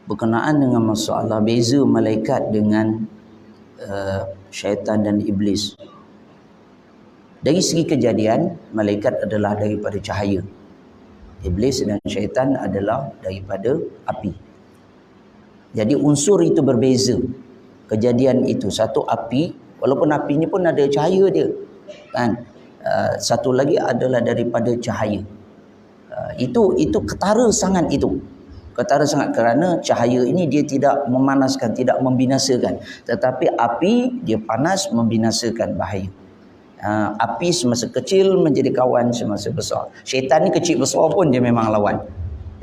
Berkenaan dengan masalah beza malaikat dengan syaitan dan iblis. Dari segi kejadian, malaikat adalah daripada cahaya. Iblis dan syaitan adalah daripada api. Jadi unsur itu berbeza. Kejadian itu, satu api, walaupun api ni pun ada cahaya dia. Kan? Satu lagi adalah daripada cahaya. Itu ketara sangat itu. Ketara sangat kerana cahaya ini dia tidak memanaskan, tidak membinasakan. Tetapi api dia panas, membinasakan, bahaya. Api semasa kecil menjadi kawan semasa besar. Syaitan ni kecil besar pun dia memang lawan.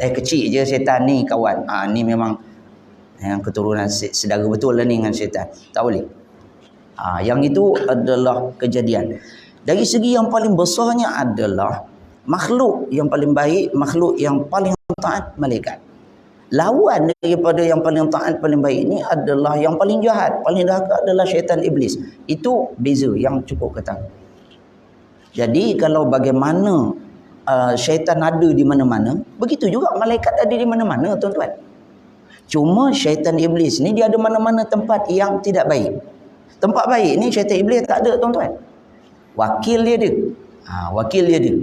Kecil je syaitan ni kawan. Ni memang yang keturunan saudara betul lah ni dengan syaitan. Tak boleh. Yang itu adalah kejadian. Dari segi yang paling besarnya adalah makhluk yang paling baik, makhluk yang paling taat, malaikat. Lawan daripada yang paling taat, paling baik ini adalah yang paling jahat, paling dahsyat adalah syaitan iblis. Itu beza yang cukup ketat. Jadi kalau bagaimana syaitan ada di mana-mana, begitu juga malaikat ada di mana-mana tuan-tuan. Cuma syaitan iblis ni dia ada mana-mana tempat yang tidak baik. Tempat baik ni syaitan iblis tak ada tuan-tuan. Wakil dia ada. Wakil dia ada.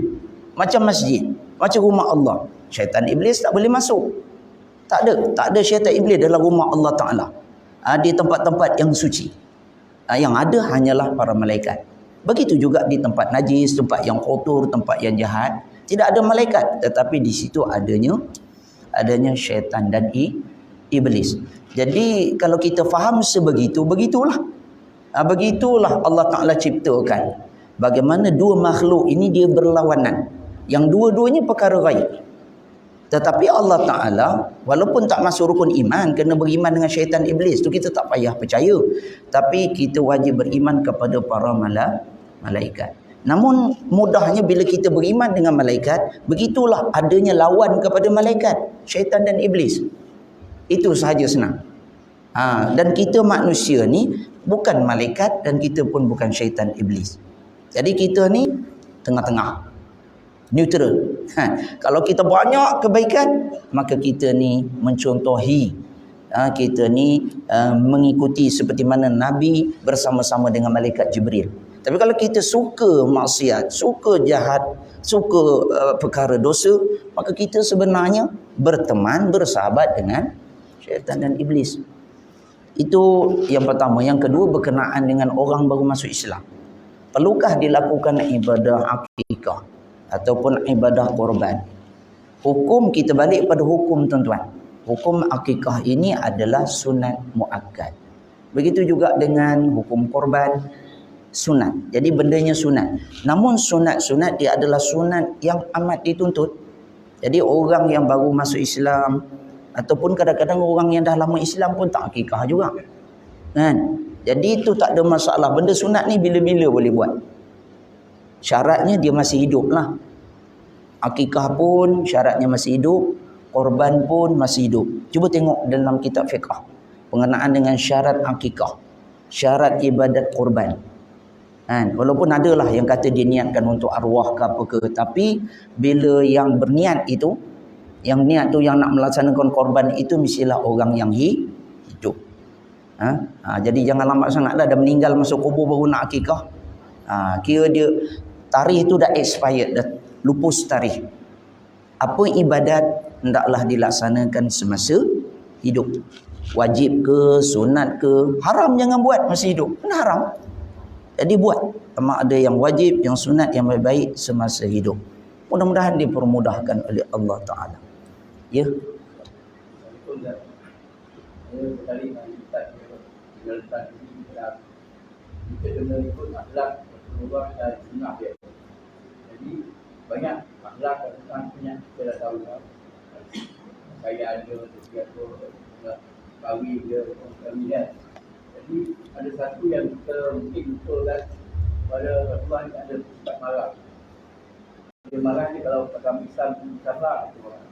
Macam masjid, macam rumah Allah. Syaitan iblis tak boleh masuk. Tak ada syaitan iblis dalam rumah Allah Ta'ala. Di tempat-tempat yang suci. Yang ada hanyalah para malaikat. Begitu juga di tempat najis, tempat yang kotor, tempat yang jahat. Tidak ada malaikat. Tetapi di situ adanya syaitan dan iblis. Jadi kalau kita faham sebegitu, begitulah. Begitulah Allah Ta'ala ciptakan. Bagaimana dua makhluk ini dia berlawanan. Yang dua-duanya perkara gaib. Tetapi Allah Ta'ala walaupun tak masuk rukun iman, kena beriman dengan syaitan iblis tu, kita tak payah percaya. Tapi kita wajib beriman kepada para malaikat. Namun mudahnya bila kita beriman dengan malaikat, begitulah adanya lawan kepada malaikat, syaitan dan iblis. Itu sahaja senang. Dan kita manusia ni bukan malaikat dan kita pun bukan syaitan iblis. Jadi kita ni tengah-tengah, neutral. Kalau kita banyak kebaikan, maka kita ni mencontohi, kita ni mengikuti seperti mana Nabi bersama-sama dengan malaikat Jibril. Tapi kalau kita suka maksiat, suka jahat, suka perkara dosa, maka kita sebenarnya berteman, bersahabat dengan syaitan dan iblis. Itu yang pertama. Yang kedua, berkenaan dengan orang baru masuk Islam. Perlukah dilakukan ibadah akikah ataupun ibadah korban? Hukum, kita balik pada hukum tuan-tuan. Hukum akikah ini adalah sunat muakkad. Begitu juga dengan hukum korban, sunat. Jadi bendanya sunat. Namun sunat-sunat dia adalah sunat yang amat dituntut. Jadi orang yang baru masuk Islam ataupun kadang-kadang orang yang dah lama Islam pun tak akikah juga. Kan? Jadi itu tak ada masalah. Benda sunat ni bila-bila boleh buat. Syaratnya dia masih hidup lah. Akikah pun syaratnya masih hidup. Korban pun masih hidup. Cuba tengok dalam kitab fiqh. Pengenaan dengan syarat akikah. Syarat ibadat korban. Walaupun adalah yang kata dia niatkan untuk arwah ke apa ke. Tapi bila yang berniat itu, yang niat tu yang nak melaksanakan korban itu mestilah orang yang hidup. Jadi jangan lambat sangat lah, dah meninggal masuk kubur baru nak akikah. Kira dia tarikh tu dah expired, dah lupus tarikh. Apa ibadat hendaklah dilaksanakan semasa hidup. Wajib ke, sunat ke, haram jangan buat masih hidup. Kan haram. Jadi buat. Memang ada yang wajib, yang sunat, yang baik-baik semasa hidup. Mudah-mudahan dipermudahkan oleh Allah Ta'ala. Ya.
Kita kena ikut akhlak Rasulullah dan sunnah dia. Jadi banyak akhlak dan sunnah punya kita dah tahu lah. Saya ada dia tu kahwin dia kahwin. Jadi ada satu yang kita mungkin betulkan pada Rasulullah ni ada sifat marah. Dia marah ni kalau kami Islam marah itu marah.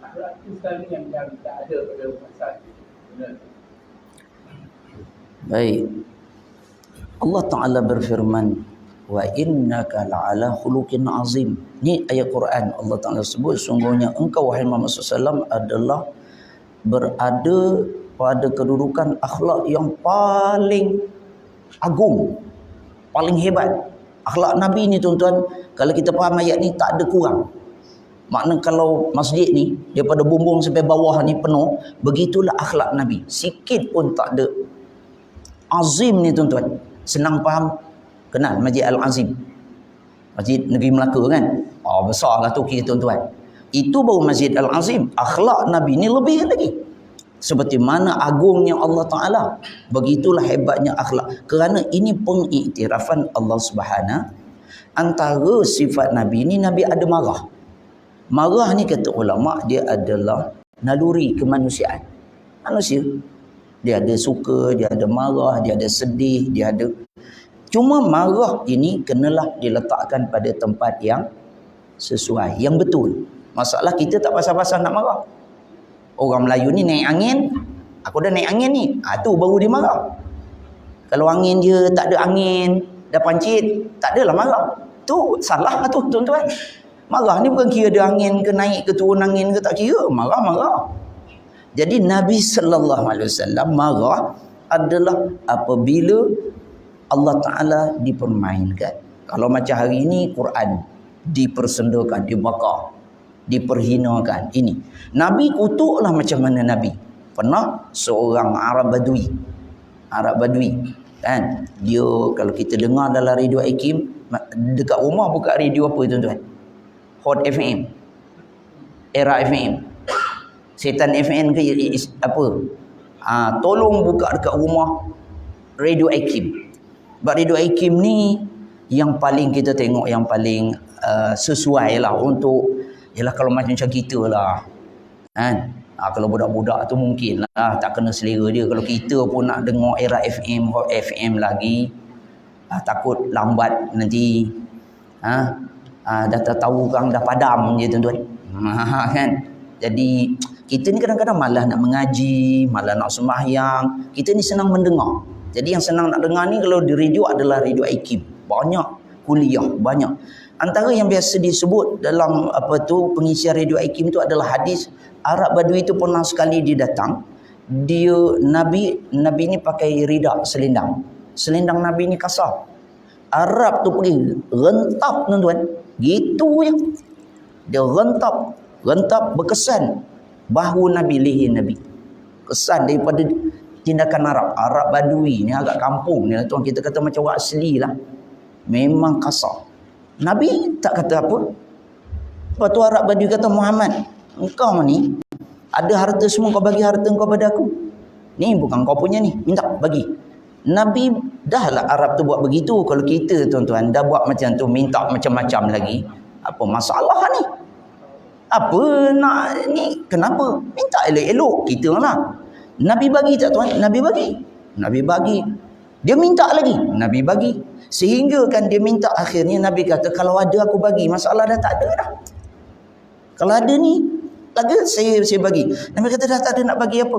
Akhlak itu sekarang ni yang tak ada pada umat. Benar.
Baik. Allah Ta'ala berfirman, wa innaka la'ala khuluqin azim. Ni ayat Quran. Allah Ta'ala sebut, sungguhnya engkau wahai Muhammad SAW adalah berada pada kedudukan akhlak yang paling agung, paling hebat. Akhlak Nabi ni tuan-tuan, kalau kita faham ayat ni tak ada kurang. Makna kalau masjid ni daripada bumbung sampai bawah ni penuh, begitulah akhlak Nabi. Sikit pun tak ada. Azim ni tuan-tuan, senang faham. Kenal Masjid Al-Azim, Masjid Negeri Melaka kan? Besarlah tu kira tuan-tuan. Itu baru Masjid Al-Azim. Akhlak Nabi ni lebih lagi. Seperti mana agungnya Allah Ta'ala, begitulah hebatnya akhlak. Kerana ini pengiktirafan Allah Subhanahu. Antara sifat Nabi ni, Nabi ada marah. Marah ni kata ulama' dia adalah naluri kemanusiaan. Manusia dia ada suka, dia ada marah, dia ada sedih, dia ada. Cuma marah ini kenalah diletakkan pada tempat yang sesuai, yang betul. Masalah kita tak pasal-pasal nak marah. Orang Melayu ni naik angin, aku dah naik angin ni. Tu baru dia marah. Kalau angin dia tak ada angin, dah pancit, tak adalah marah. Tu salah lah tu tuan-tuan. Marah ni bukan kira dia angin ke naik ke turun angin ke, tak kira. Marah-marah. Jadi Nabi SAW marah adalah apabila Allah Ta'ala dipermainkan. Kalau macam hari ini Quran dipersendakan, dibakar, diperhinakan. Ini Nabi kutuklah macam mana Nabi. Pernah seorang Arab Badui kan, dia kalau kita dengar dalam radio Akim, dekat rumah buka radio apa tuan-tuan? Hot FM, Era FM, Setan FM ke apa? Tolong buka dekat rumah radio Akim. Sebab radio Akim ni yang paling kita tengok, yang paling sesuai lah untuk, yalah kalau macam kita lah kan. Kalau budak-budak tu mungkin lah tak kena selera dia. Kalau kita pun nak dengar Era FM, Hot FM lagi, takut lambat nanti. Dah tahu kan dah padam je tuan-tuan. Kan. Jadi kita ni kadang-kadang malas nak mengaji, malas nak sembahyang. Kita ni senang mendengar. Jadi yang senang nak dengar ni kalau di radio adalah radio Akim. Banyak kuliah, banyak. Antara yang biasa disebut dalam pengisian radio Akim tu adalah hadis Arab Badui tu pernah sekali dia datang. Dia Nabi ni pakai rida, selendang. Selendang Nabi ni kasar. Arab tu pergi rentap tuan-tuan. Gitu je. Dia rentap berkesan bahu Nabi, leher Nabi. Kesan daripada tindakan Arab Badui ni agak kampung ni lah tuan, kita kata macam orang asli lah. Memang kasar. Nabi tak kata apa. Lepas tu Arab Badui kata, Muhammad, engkau ni ada harta semua, kau bagi harta kau pada aku. Ni bukan kau punya ni, minta bagi. Nabi dah lah Arab tu buat begitu. Kalau kita tuan-tuan dah buat macam tu, minta macam-macam lagi, apa masalah ni? Apa nak ni? Kenapa? Minta elok-elok kita lah. Nabi bagi tak tuan? Nabi bagi. Dia minta lagi, Nabi bagi. Sehingga kan dia minta, akhirnya Nabi kata, kalau ada aku bagi, masalah dah tak ada dah. Kalau ada ni, lagi saya bagi. Nabi kata dah tak ada nak bagi apa.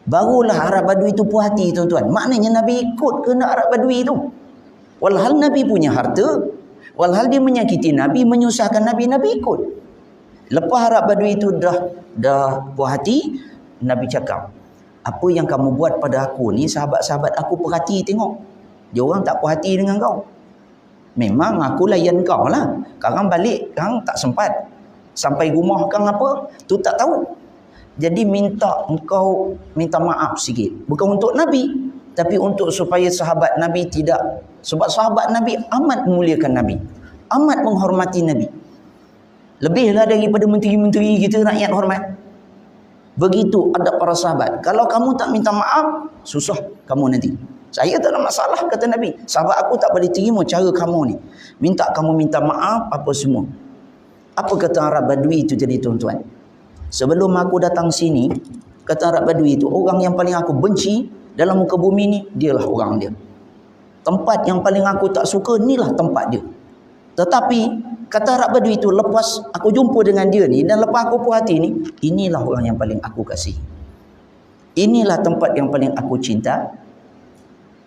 Barulah Arab Badui tu puas hati tuan-tuan. Maknanya Nabi ikut kena Arab Badui tu. Walhal Nabi punya harta, walhal dia menyakiti Nabi, menyusahkan Nabi, Nabi ikut. Lepas Arab Badui tu dah puas hati, Nabi cakap, apa yang kamu buat pada aku ni, sahabat-sahabat aku perhati tengok. Dia orang tak puas hati dengan kau. Memang aku layan kau lah. Sekarang balik, kang tak sempat. Sampai rumah kang apa, tu tak tahu. Jadi engkau minta maaf sikit. Bukan untuk Nabi, tapi untuk supaya sahabat Nabi tidak. Sebab sahabat Nabi amat memuliakan Nabi. Amat menghormati Nabi. Lebihlah daripada menteri-menteri kita rakyat hormat. Begitu adab para sahabat. Kalau kamu tak minta maaf, susah kamu nanti. Saya tak ada masalah, kata Nabi. Sahabat aku tak boleh terima cara kamu ni. Kamu minta maaf apa semua. Apa kata Arab Badui itu jadi tuan-tuan? Sebelum aku datang sini, kata Arab Badui itu, orang yang paling aku benci dalam muka bumi ni, dialah orang dia. Tempat yang paling aku tak suka, inilah tempat dia. Tetapi, kata Arab Badui itu, lepas aku jumpa dengan dia ni, dan lepas aku puas hati ni, inilah orang yang paling aku kasih. Inilah tempat yang paling aku cinta.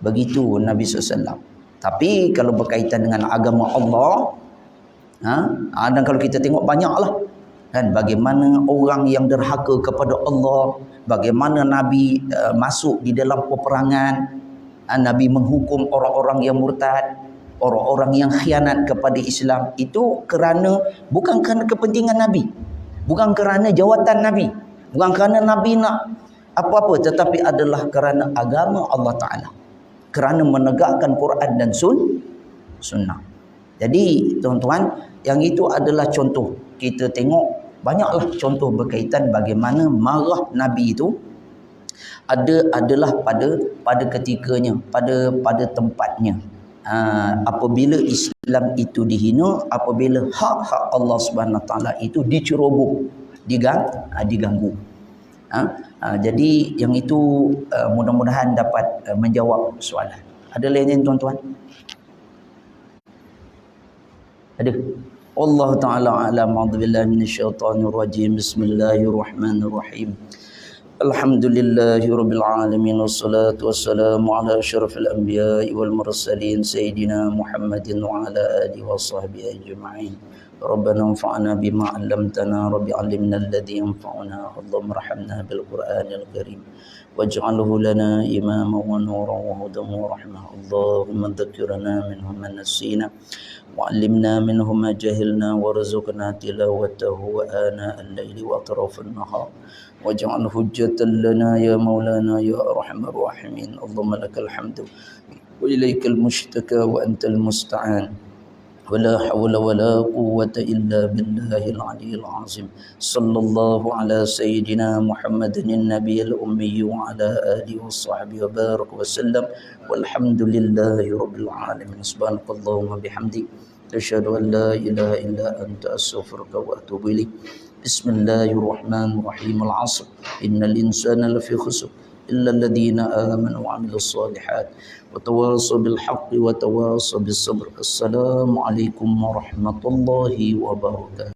Begitu Nabi SAW. Tapi, kalau berkaitan dengan agama Allah, dan kalau kita tengok banyaklah kan, bagaimana orang yang derhaka kepada Allah, bagaimana Nabi masuk di dalam peperangan, Nabi menghukum orang-orang yang murtad, orang-orang yang khianat kepada Islam. Itu bukan kerana kepentingan Nabi, bukan kerana jawatan Nabi, bukan kerana Nabi nak apa-apa, tetapi adalah kerana agama Allah Ta'ala, kerana menegakkan Quran dan Sunnah. Jadi tuan-tuan, yang itu adalah contoh. Kita tengok banyaklah contoh berkaitan bagaimana marah Nabi itu adalah pada ketikanya, pada tempatnya. Apabila Islam itu dihina, apabila hak-hak Allah Subhanahu Taala itu diceroboh, diganggu. Jadi yang itu mudah-mudahan dapat menjawab soalan. Ada lain tuan-tuan? Ada? Allah Ta'ala a'lam. A'udzubillahi minasyaitonir rajim. Bismillahirrahmanirrahim. Alhamdulillahirabbil alamin, wassalatu wassalamu ala asyrafil anbiya'i wal mursalin sayyidina Muhammadin wa ala alihi washabbihi ajma'in. ربنا انفعنا بما علمتنا رب علمنا الذي ينفعنا اللهم ارحمنا بالقرآن الكريم واجعله لنا إماما ونورا وهدى ورحمة اللهم ذكرنا منه ما نسينا وعلمنا منه ما جهلنا وارزقنا تلاوته آناء الليل وأطراف النهار واجعل حجة لنا يا مولانا يا أرحم الراحمين اللهم لك الحمد وإليك المشتكى وأنت المستعان ولا حول ولا قوة إلا بالله العلي العظيم صلى الله على سيدنا محمد النبي الأمي وعلى آله وصحبه وبارك وسلم والحمد لله رب العالمين سبحانك اللهم بحمدك أشهد أن لا إله إلا أنت أستغفرك وأتوب إليك بسم الله الرحمن الرحيم العصر إن الإنسان لفي خسر إلا الذين آمنوا وعملوا الصالحات وتواصوا بالحق وتواصوا بالصبر السلام عليكم ورحمة الله وبركاته.